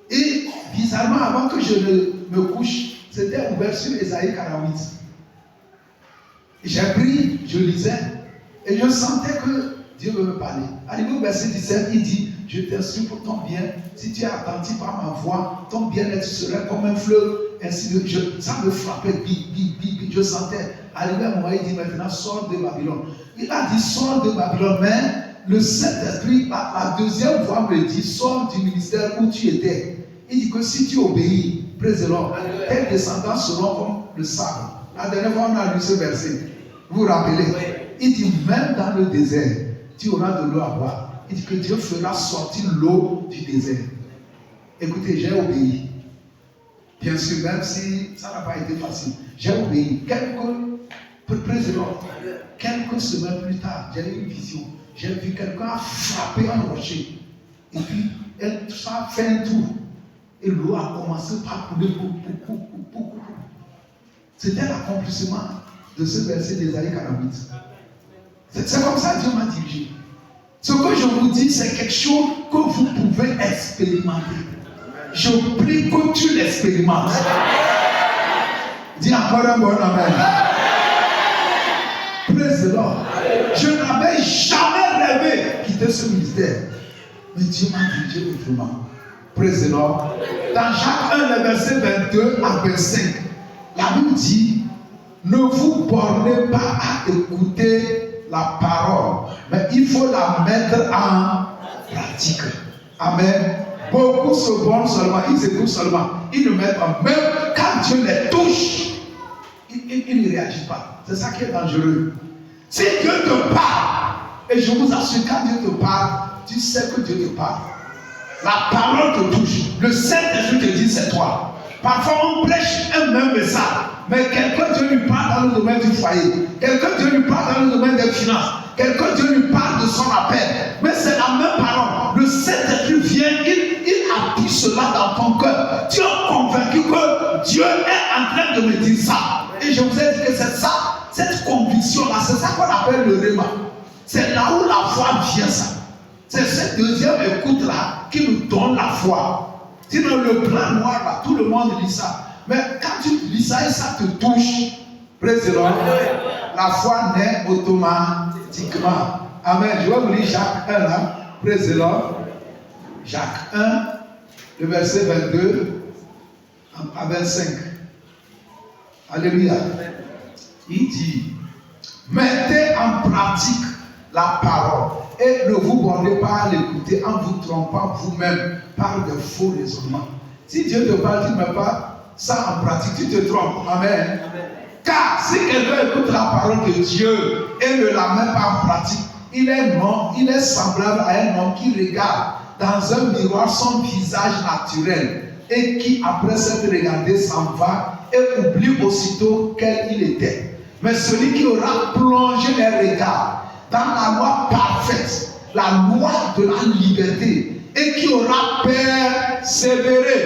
Et bizarrement, avant que je ne me couche, c'était ouvert sur Ésaïe 48. Et j'ai pris, je lisais, et je sentais que Dieu veut me parler. Arrivé au verset 17, il dit, je t'instruis pour ton bien, si tu es attentif à ma voix, ton bien-être serait comme un fleuve, ainsi de ça me frappait, je sentais. Arrivé à un moment, il dit maintenant, sors de Babylone. Il a dit, sors de Babylone, mais le Saint-Esprit, la deuxième voix me dit, sors du ministère où tu étais. Il dit que si tu obéis, praise the Lord, tes descendants seront comme le sable. La dernière fois, on a lu ce verset. Vous vous rappelez? Il dit, même dans le désert, tu auras de l'eau à boire. Il dit que Dieu fera sortir l'eau du désert. Écoutez, j'ai obéi. Bien sûr, même si ça n'a pas été facile, j'ai obéi. Quelques semaines plus tard, j'ai eu une vision. J'ai vu quelqu'un frapper un rocher. Et puis, ça a fait un tour. Et l'eau a commencé par couler. C'était l'accomplissement de ce verset d'Ésaïe 48. C'est comme ça que Dieu m'a dirigé. Ce que je vous dis, c'est quelque chose que vous pouvez expérimenter. Je prie que tu l'expérimentes. Dis encore un bon amen. Praise the Lord. Je n'avais jamais rêvé quitter ce ministère. Mais Dieu m'a dirigé autrement. Praise the Lord. Dans Jacques 1, le verset 22 à 25, la Bible dit, ne vous bornez pas à écouter la parole, mais il faut la mettre en pratique. Amen. Beaucoup se bornent seulement, ils écoutent seulement, ils ne mettent pas. Même quand Dieu les touche, ils ne réagissent pas. C'est ça qui est dangereux. Si Dieu te parle, et je vous assure, quand Dieu te parle, tu sais que Dieu te parle. La parole te touche. Le Saint-Esprit te dit c'est toi. Parfois on prêche un même message, mais quelqu'un Dieu lui parle dans le domaine du foyer, quelqu'un Dieu lui parle dans le domaine des finances, quelqu'un Dieu lui parle de son appel, mais c'est la même parole. Le Saint-Esprit vient, il appuie cela dans ton cœur. Tu es convaincu que Dieu est en train de me dire ça. Et je vous ai dit que c'est ça, cette conviction-là, c'est ça qu'on appelle le réma. C'est là où la foi vient ça. C'est cette deuxième écoute-là qui nous donne la foi. Sinon, le plan noir, là, tout le monde lit ça. Mais quand tu lis ça et ça te touche, praise the Lord, la foi naît automatiquement. Amen. Je vais vous lire Jacques 1 là. Praise the Lord. Jacques 1, le verset 22 à 25. Alléluia. Il dit, mettez en pratique la parole et ne vous bornez pas à l'écouter en vous trompant vous-même par de faux raisonnements. Si Dieu te parle, tu ne mets pas ça en pratique, tu te trompes. Amen. Car si quelqu'un écoute la parole de Dieu et ne la met pas en pratique, il est semblable à un homme qui regarde dans un miroir son visage naturel et qui, après s'être regardé, s'en va et oublie aussitôt quel il était. Mais celui qui aura plongé les regards dans la loi parfaite, la loi de la liberté, et qui aura persévéré,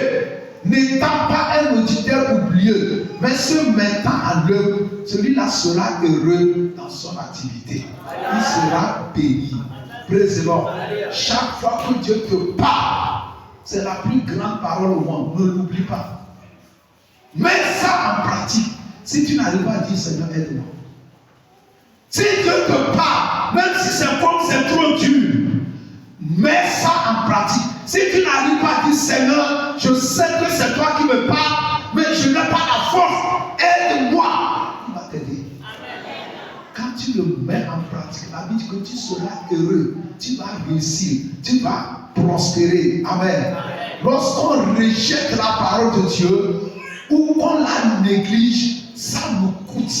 n'étant pas un auditeur oublieux, mais se mettant en œuvre, celui-là sera heureux dans son activité. Il sera béni. Praise the Lord. Chaque fois que Dieu te parle, c'est la plus grande parole au monde. Ne l'oublie pas. Mets ça en pratique. Si tu n'arrives pas à dire Seigneur, aide-moi. Si Dieu te parle, même si c'est comme c'est trop dur, mets ça en pratique. Si tu n'arrives pas à dire Seigneur, je sais que c'est toi qui me parles, mais je n'ai pas la force, aide-moi. Il va t'aider. Quand tu le mets en pratique, la Bible dit que tu seras heureux, tu vas réussir, tu vas prospérer. Amen. Lorsqu'on rejette la parole de Dieu ou qu'on la néglige, ça nous coûte.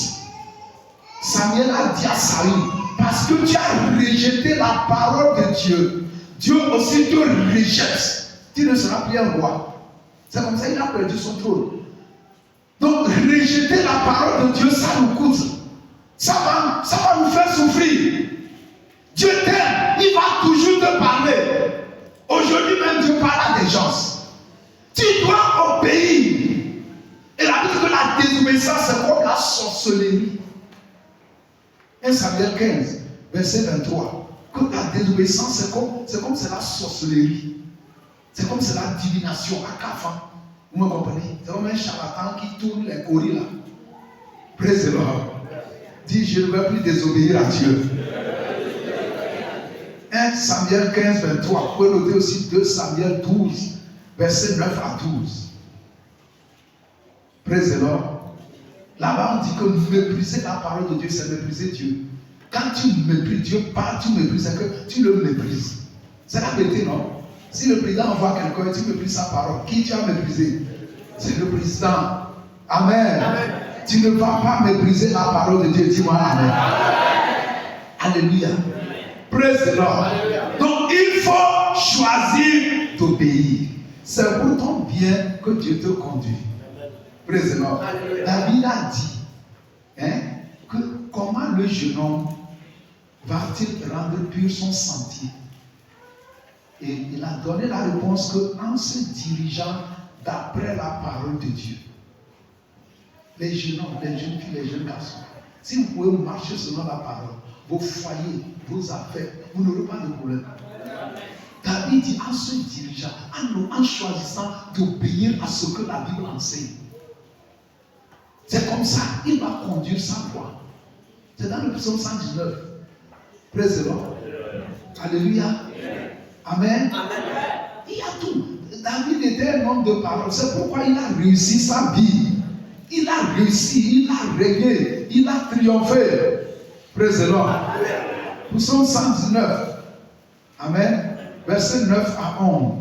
Samuel a dit à Saül, parce que tu as rejeté la parole de Dieu, Dieu aussi te rejette. Tu ne seras plus un roi. C'est comme ça qu'il a perdu son trône. Donc, rejeter la parole de Dieu, ça nous coûte. Ça va nous faire souffrir. Dieu t'aime, il va toujours te parler. Aujourd'hui même, Dieu parle à des gens. Tu dois obéir. Et la Bible dit que la désobéissance, c'est comme la sorcellerie. 1 Samuel 15, verset 23. Que la désobéissance, c'est comme c'est la sorcellerie. C'est comme c'est la divination à Kafan. Vous me comprenez? C'est comme un charlatan qui tourne les coris là. Praise the Lord. Dis, je ne veux plus désobéir à Dieu. 1 Samuel 15, 23. Vous pouvez noter aussi 2 Samuel 12, verset 9 à 12. Praise the Lord. Là-bas, on dit que mépriser la parole de Dieu, c'est mépriser Dieu. Quand tu méprises Dieu, parle, tu méprises, c'est que tu le méprises. C'est la vérité, non? Si le président envoie quelqu'un et tu méprises sa parole, qui tu as méprisé? C'est le président. Amen. Amen. Tu ne vas pas mépriser la parole de Dieu. Dis-moi Amen. Alléluia. Praise the Lord. Donc il faut choisir d'obéir. C'est pour ton bien que Dieu te conduit. Praise the Lord. David a dit que comment le jeune homme va-t-il rendre pur son sentier? Et il a donné la réponse qu'en se dirigeant d'après la parole de Dieu. Les jeunes hommes, les jeunes filles, les jeunes garçons, si vous pouvez marcher selon la parole, vos foyers, vos affaires, vous n'aurez pas de problème. David dit en se dirigeant, en choisissant d'obéir à ce que la Bible enseigne. C'est comme ça, il va conduire sa voie. C'est dans le psaume 119. Praise the Lord. Alléluia. Amen. Il y a tout. David était un homme de parole. C'est pourquoi il a réussi sa vie. Il a réussi, il a régné, il a triomphé. Praise the Lord. Psaume 119. Amen. Verset 9 à 11.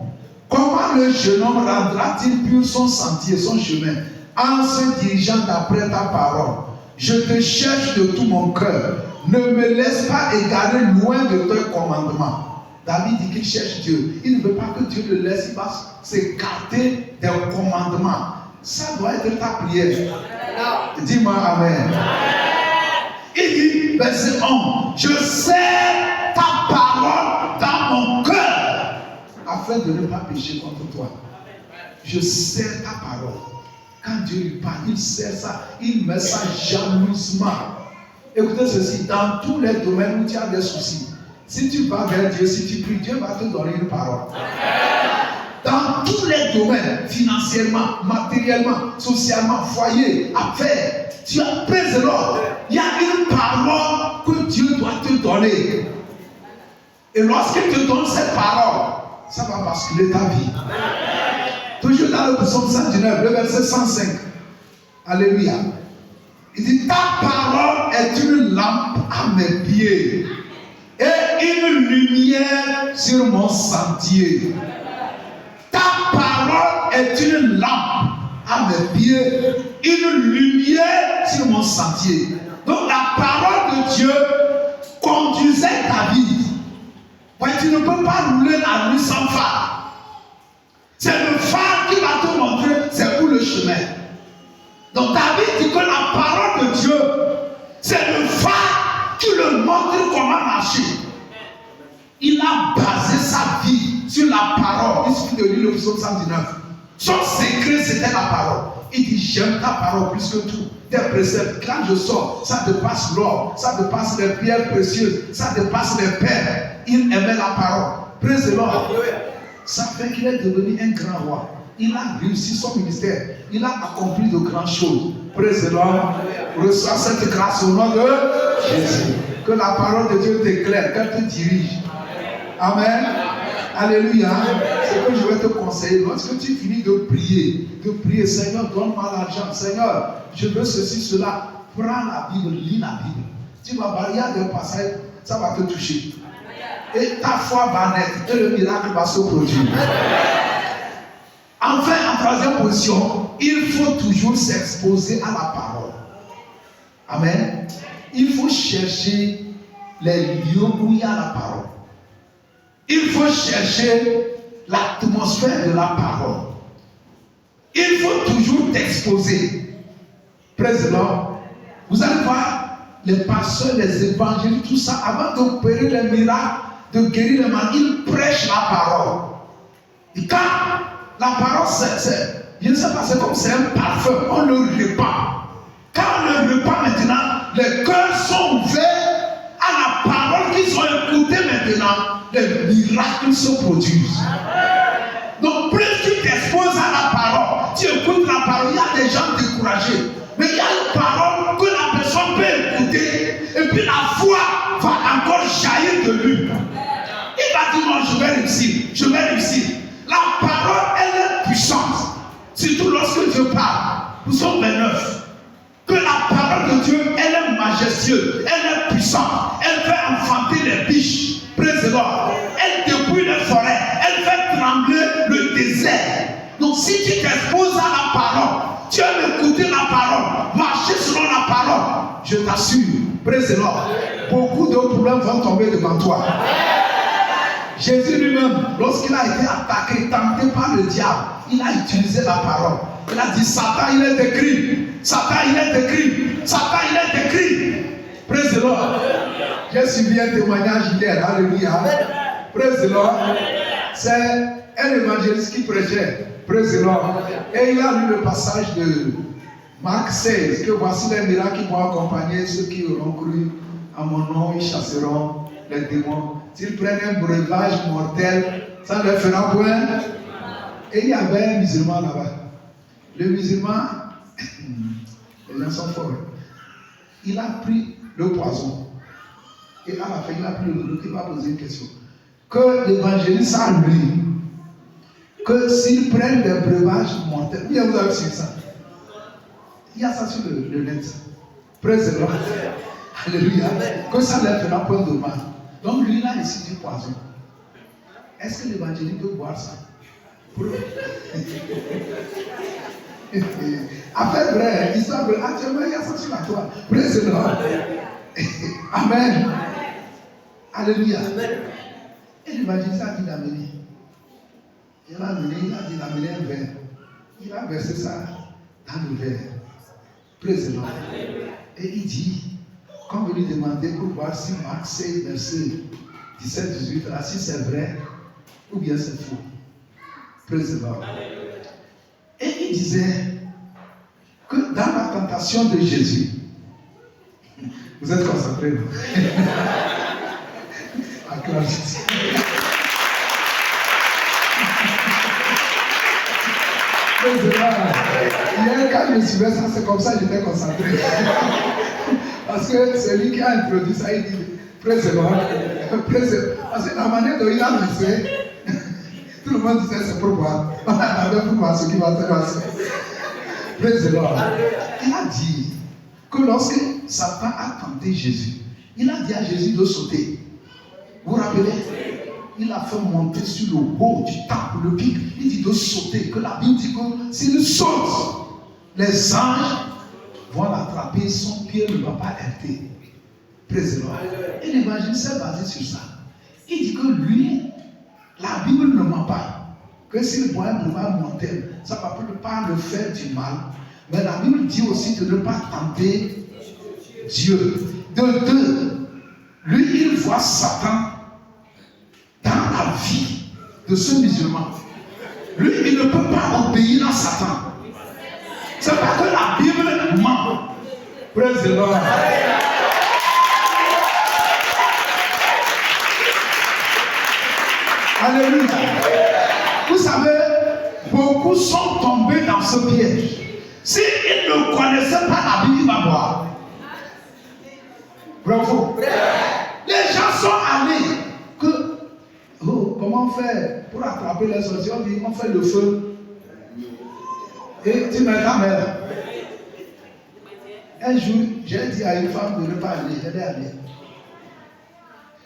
Comment le jeune homme rendra-t-il pur son sentier, son chemin, en se dirigeant d'après ta parole? Je te cherche de tout mon cœur. Ne me laisse pas égarer loin de tes commandements. David dit qu'il cherche Dieu. Il ne veut pas que Dieu le laisse. Il va s'écarter des commandements. Ça doit être ta prière. Dis-moi Amen. Il dit, verset 11, je serre ta parole dans mon cœur afin de ne pas pécher contre toi. Je serre ta parole. Quand Dieu lui parle, il serre ça, il met ça jalousement. Écoutez ceci, dans tous les domaines où tu as des soucis, si tu vas vers Dieu, si tu pries, Dieu va te donner une parole. Dans tous les domaines, financièrement, matériellement, socialement, foyer, affaires, tu as pris l'ordre. Il y a une parole que Dieu doit te donner. Et lorsqu'il te donne cette parole, ça va basculer ta vie. Toujours dans le psaume 119, le verset 105. Alléluia. Il dit, ta parole est une lampe à mes pieds et une lumière sur mon sentier. Ta parole est une lampe à mes pieds, une lumière sur mon sentier. Donc la parole de Dieu conduisait ta vie. Ouais, tu ne peux pas rouler la nuit sans phare. C'est le phare qui va te montrer c'est où le chemin. Donc David dit que la parole de Dieu, c'est le phare qui le montre comment marcher. Il a basé sa vie sur la parole. Il suffit de lire le psaume 119. Son secret, c'était la parole. Il dit, j'aime ta parole plus que tout. Tes préceptes, quand je sors, ça dépasse l'or, ça dépasse les pierres précieuses, ça dépasse les perles. Il aimait la parole. Praise the Lord. Ça fait qu'il est devenu un grand roi. Il a réussi son ministère. Il a accompli de grandes choses. Praise the Lord. Reçois cette grâce au nom de Jésus. Que la parole de Dieu t'éclaire, qu'elle te dirige. Amen. Alléluia. C'est que je vais te conseiller. Lorsque tu finis de prier, Seigneur, donne-moi l'argent. Seigneur, je veux ceci, cela. Prends la Bible, lis la Bible. Tu vas voir, il y a des passages, ça va te toucher. Et ta foi va naître et le miracle va se produire. Enfin, en troisième position, il faut toujours s'exposer à la parole. Amen. Il faut chercher les lieux où il y a la parole. Il faut chercher l'atmosphère de la parole. Il faut toujours t'exposer. Président, vous allez voir les pasteurs, les évangélistes, tout ça, avant d'opérer les miracles, de guérir les malades, ils prêchent la parole. Et quand la parole, je ne sais pas, c'est comme c'est un parfum, on le répand. Quand on le répand maintenant, les cœurs sont ouverts à la parole qu'ils ont écoutée maintenant. Les miracles se produisent. Donc, plus tu t'exposes à la parole, tu écoutes la parole, il y a des gens découragés. Mais il y a une parole que la personne peut écouter, et puis la foi va encore jaillir de lui. Il va dire non, je vais réussir, je vais réussir. La parole, elle est puissante. Surtout lorsque Dieu parle. Nous sommes 29. Que la parole de Dieu, elle est majestueuse, elle est puissante, elle fait enfanter les biches. Praise the Lord. Elle dépouille les forêts, elle fait trembler le désert. Donc si tu t'exposes à la parole, tu aimes écouter la parole, marcher selon la parole, je t'assure, praise the Lord, beaucoup de problèmes vont tomber devant toi. Jésus lui-même, lorsqu'il a été attaqué, tenté par le diable, il a utilisé la parole. Il a dit, Satan, il est écrit. Satan, il est écrit. Satan, il est écrit. Praise the Lord. J'ai suivi un témoignage hier. Alléluia. Praise the Lord. C'est un évangéliste qui prêchait. Praise the Lord. Et il a lu le passage de Marc 16, que voici les miracles qui vont accompagner ceux qui auront cru à mon nom, ils chasseront les démons. S'ils prennent un breuvage mortel, ça ne leur fera point. Et il y avait un musulman là-bas. Le musulman, les gens sont forts. Il a pris le poison. Et à la fin, il a pris le loup. Il va poser une question. Que l'évangéliste a lu que s'ils prennent des breuvages mortels, bien vous avez su ça. Il y a ça sur le net. Praise the Lord. Alléluia. Que ça ne leur fera point de mal. Donc lui, il a ici du poison. Est-ce que l'évangéliste peut boire ça? Affaire vraie, histoire vraie. Actuellement, il y a ça sur la toile. Praise the Lord. Amen. Alléluia. Et l'évangéliste a dit d'amener. Il a dit d'amener un verre. Il a versé ça dans le verre. Praise the Lord. Et il dit, quand vous lui demandez pour voir si Marc 16, verset 17-18, là, si c'est vrai ou bien c'est faux. Praise the Lord. Et il disait que dans la tentation de Jésus, vous êtes concentrés, non? Acclame Jésus. Hier, quand je suivais ça, c'est comme ça que j'étais concentré. Parce que celui qui a introduit ça, il dit praise the Lord. Parce que la manière dont il a laissé, tout le monde disait c'est pour boire. On attendait pour voir ce qui va se passer. Praise the Lord. Il a dit que lorsque Satan a tenté Jésus, il a dit à Jésus de sauter. Vous vous rappelez? Il a fait monter sur le haut du temple, le pic. Il dit de sauter. Que la Bible dit que s'il saute, les anges vont l'attraper, son pied ne va pas heurter. Praise the Lord. Et l'évangéliste est basé sur ça. Il dit que lui, la Bible ne ment pas. Que s'il boit un breuvage mortel, ça ne peut pas le faire du mal. Mais la Bible dit aussi de ne pas tenter Dieu. De deux, lui, il voit Satan dans la vie de ce musulman. Lui, il ne peut pas obéir à Satan. C'est pas que la Bible ment. Praise the Lord. Alléluia. Vous savez, beaucoup sont tombés dans ce piège. S'il ne connaissait pas la Bible, il va boire. Bravo. Les gens sont allés. Comment on fait pour attraper les sorciers? On fait le feu. Et tu mets ta mère. Un jour, j'ai dit à une femme de ne pas aller. Elle est allée.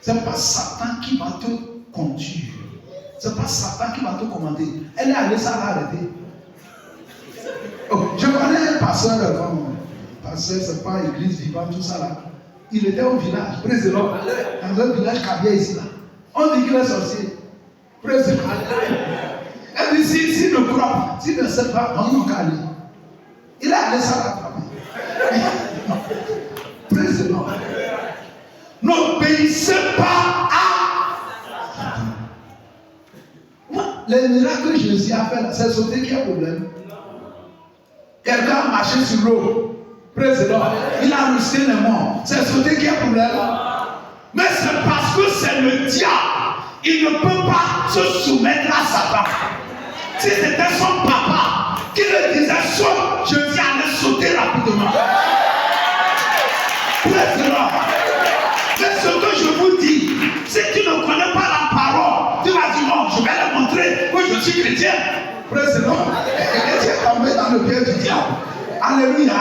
Ce n'est pas Satan qui va te conduire. Ce n'est pas Satan qui va te commander. Elle est allée, ça l'a arrêté. Oh, je connais un pasteur, pasteur, c'est pas église vivante, tout ça là. Il était au village, président, dans un village cabia ici là. On dit qu'il est sorcier. Président. Elle dit s'il ne croit pas, s'il ne sait pas, on n'a qu'à aller. Il a allé ça l'attraper. Président. N'obéissez pas à. Les miracles que Jésus a fait là, c'est sauter qui a problème. Quelqu'un a marché sur l'eau. Président. Il a risqué les morts. C'est sauter qui a problème. Mais c'est parce que c'est le diable. Il ne peut pas se soumettre à Satan. Si c'était son papa qui le disait saute, Jésus allait sauter rapidement. Président. Mais ce que je vous dis, si tu ne connais pas la parole, tu vas dire non, je vais leur montrer que je suis chrétien. Président. Et tu es tombé dans le pied du diable. Alléluia.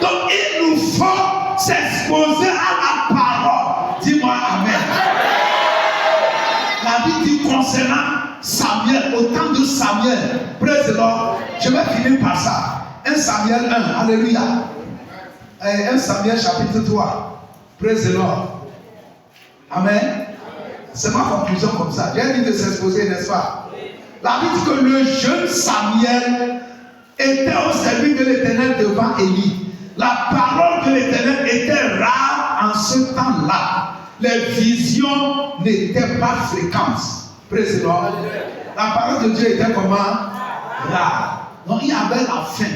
Donc il nous faut s'exposer à la parole. Dis-moi amen. La Bible dit concernant Samuel, au temps de Samuel, président, je vais finir par ça. 1 Samuel 1, alléluia. 1 Samuel chapitre 3, président. Amen. C'est ma conclusion comme ça. J'ai dit de s'exposer, n'est-ce pas? La Bible dit que le jeune Samuel était au service de l'Éternel devant Élie. La parole de l'Éternel était rare en ce temps-là. Les visions n'étaient pas fréquentes. Président. La parole de Dieu était comment? Rare. Donc il y avait la faim.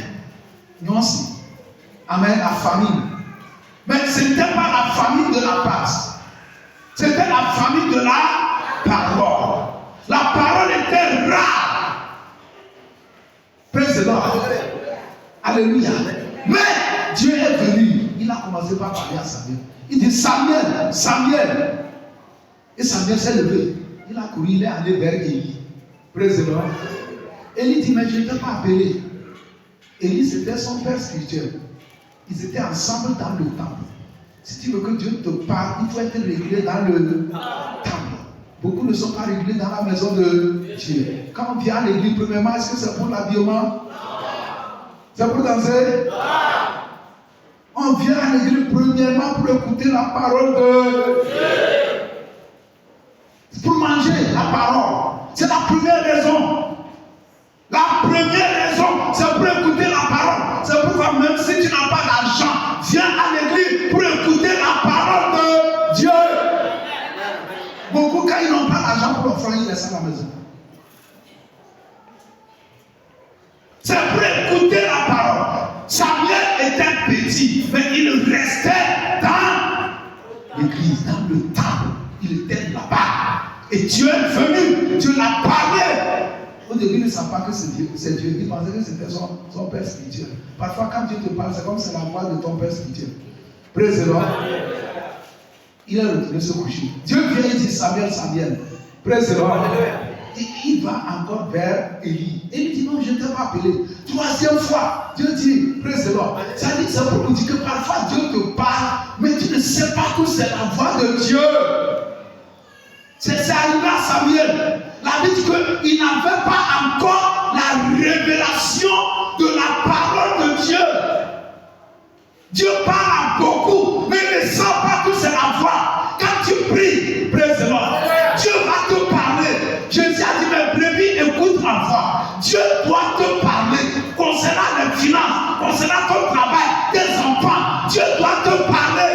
Nous aussi. Amen. La famine. Mais ce n'était pas la famine de la passe. C'était la famine de la parole. La parole était rare. Président. Alléluia. Mais Dieu est venu. Il a commencé par parler à Samuel. Il dit Samuel, Samuel. Et Samuel s'est levé. Il a couru, il est allé vers Élie. Président. Élie dit mais je ne t'ai pas appelé. Élie c'était son père spirituel. Ils étaient ensemble dans le temple. Si tu veux que Dieu te parle, il faut être réglé dans le temple. Beaucoup ne sont pas réglés dans la maison de Dieu. Quand on vient à l'église, premièrement, est-ce que c'est pour l'habillement? C'est pour danser? On vient à l'église premièrement pour écouter la parole de Dieu. Pour manger la parole. C'est la première raison. La première raison, c'est pour écouter la parole. C'est pourquoi même si tu n'as pas d'argent, viens à l'église pour écouter la parole de Dieu. Beaucoup, quand ils n'ont pas d'argent pour l'offrande, ils restent à la maison. C'est pour écouter la parole. Samuel était petit, mais il restait dans l'église, dans le temple. Il était là-bas. Et Dieu est venu, Dieu l'a parlé. Au début, il ne savait pas que c'est Dieu. Il pensait que c'était son père spirituel. Parfois, quand Dieu te parle, c'est comme c'est la voix de ton père spirituel. Président. Il a retourné se coucher. Dieu vient et dit Samuel, Samuel. Président. Il va encore vers Élie. Élie dit non, je ne t'ai pas appelé. Troisième fois, Dieu dit, président. Ça dit, c'est pour nous dire que parfois Dieu te parle, mais tu ne sais pas que c'est la voix de Dieu. C'est arrivé à Samuel. La Bible dit qu'il n'avait pas encore la révélation de la parole de Dieu. Dieu parle à beaucoup, mais il ne sent pas que c'est la voix. Quand tu pries, président, Dieu va te parler. Jésus a dit, mes brebis, écoute ma voix. Dieu doit te parler concernant les finances, concernant ton travail, tes enfants. Dieu doit te parler.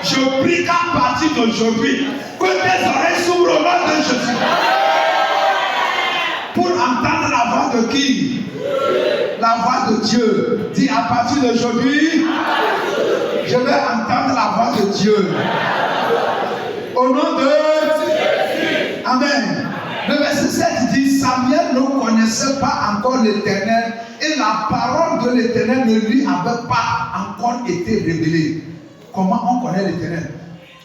Je prie qu'à partir d'aujourd'hui, que tes oreilles s'ouvrent au nom de Jésus. Pour entendre la voix de qui? La voix de Dieu. Dis à partir d'aujourd'hui, je vais entendre la voix de Dieu. Au nom de Jésus. Amen. Le verset 7 dit Samuel ne connaissait pas encore l'Éternel et la la parole de l'Éternel ne lui avait pas encore été révélée. Comment on connaît l'Éternel?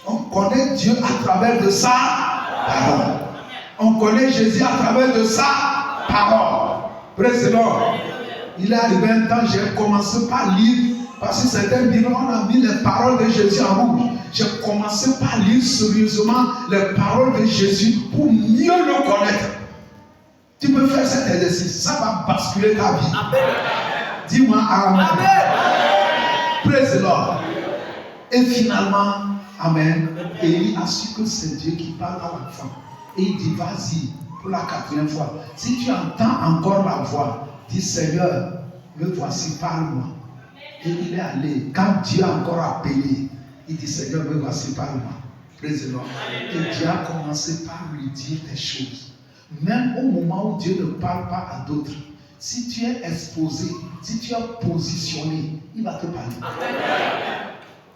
On connaît Dieu à travers de sa parole. On connaît Jésus à travers de sa parole. Praise the Lord. Il est arrivé un temps, j'ai commencé par lire, parce que certains Bibles, on a mis les paroles de Jésus en rouge. J'ai commencé par lire sérieusement les paroles de Jésus pour mieux le connaître. Tu peux faire cet exercice, ça va basculer ta vie. Amen. Dis-moi Amen. Amen. Praise the Lord. Et finalement, Amen. Élie a su que c'est Dieu qui parle à l'enfant. Et il dit, vas-y, pour la 4e fois. Si tu entends encore la voix, dis Seigneur, me voici, parle-moi. Et il est allé. Quand Dieu a encore appelé, il dit Seigneur, me voici, parle-moi. Praise the Lord. Et Dieu a commencé par lui dire des choses. Même au moment où Dieu ne parle pas à d'autres, si tu es exposé, si tu es positionné, il va te parler.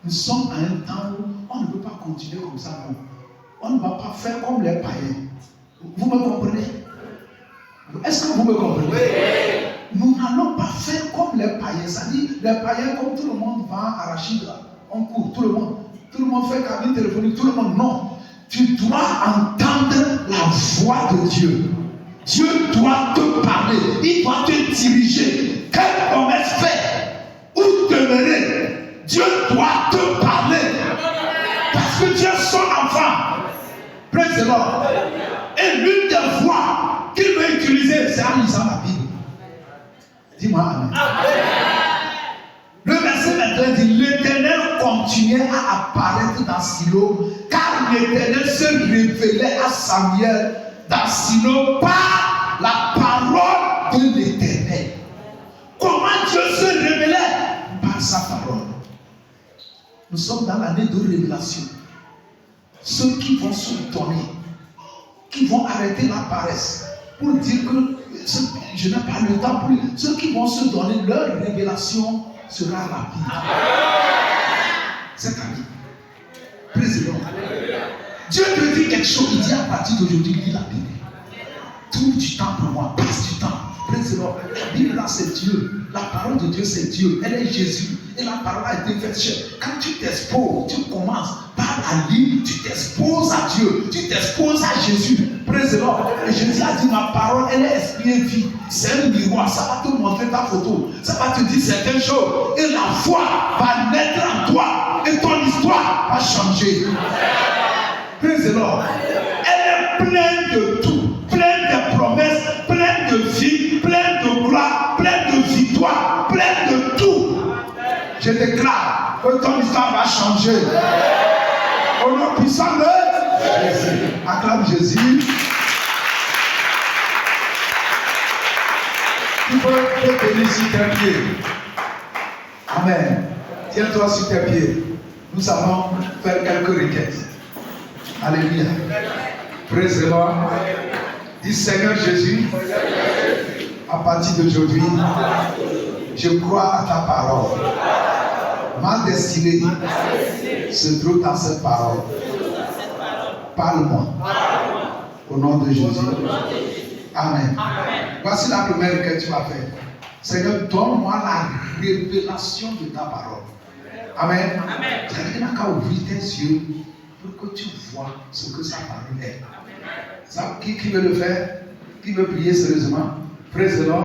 Nous sommes à un temps où on ne peut pas continuer comme ça. Non. On ne va pas faire comme les païens. Vous me comprenez? Est-ce que vous me comprenez? Oui. Nous n'allons pas faire comme les païens. C'est-à-dire, les païens, comme tout le monde vend arachide, on court, tout le monde fait cabine téléphonique, tout le monde, non. Tu dois entendre la voix de Dieu. Dieu doit te parler. Il doit te diriger. Quelle promesse faire? Où demeurer? Dieu doit te parler. Parce que Dieu est son enfant. Praise the Lord. Et l'une des voix qu'il veut utiliser, c'est en lisant la Bible. Dis-moi Amen. Le verset maintenant dit, l'Éternel continuait à apparaître dans Silo, car l'Éternel se révélait à Samuel dans Silo par la parole de l'Éternel. Comment Dieu se révélait? Par sa parole. Nous sommes dans l'année de révélation. Ceux qui vont se donner, qui vont arrêter la paresse, pour dire que je n'ai pas le temps pour ceux qui vont se donner, leur révélation sera rapide. C'est ta vie. Président. Dieu te dit quelque chose, il dit à partir d'aujourd'hui, lis la Bible. Trouve du temps pour moi, passe du temps. Président. La Bible là c'est Dieu. La parole de Dieu c'est Dieu. Elle est Jésus. Et la parole a été faite chair. Quand tu t'exposes, tu commences par la lire, tu t'exposes à Dieu, tu t'exposes à Jésus. Président. Et Jésus a dit, ma parole, elle est esprit et vie. C'est un miroir, ça va te montrer ta photo. Ça va te dire certaines choses. Et la foi va naître en toi. Et ton histoire va changer. Président. Elle est pleine de tout. Pleine de promesses, pleine de vie, pleine de gloire, pleine de victoire, pleine de tout. Je déclare que ton histoire va changer. Au nom puissant de Jésus. Acclame Jésus. Tu peux te tenir sur tes pieds. Amen. Tiens-toi sur tes pieds. Nous allons faire quelques requêtes. Alléluia. Praise the Lord. Dis Seigneur Jésus, à partir d'aujourd'hui, je crois à ta parole. Ma destinée se trouve dans cette parole. Parle-moi. Au nom de Jésus. Amen. Voici la première que tu vas faire. Seigneur, donne-moi la révélation de ta parole. Amen. Tu n'as qu'à ouvrir tes yeux pour que tu vois ce que sa parole est. Ça, qui veut le faire? Qui veut prier sérieusement? Praise the Lord.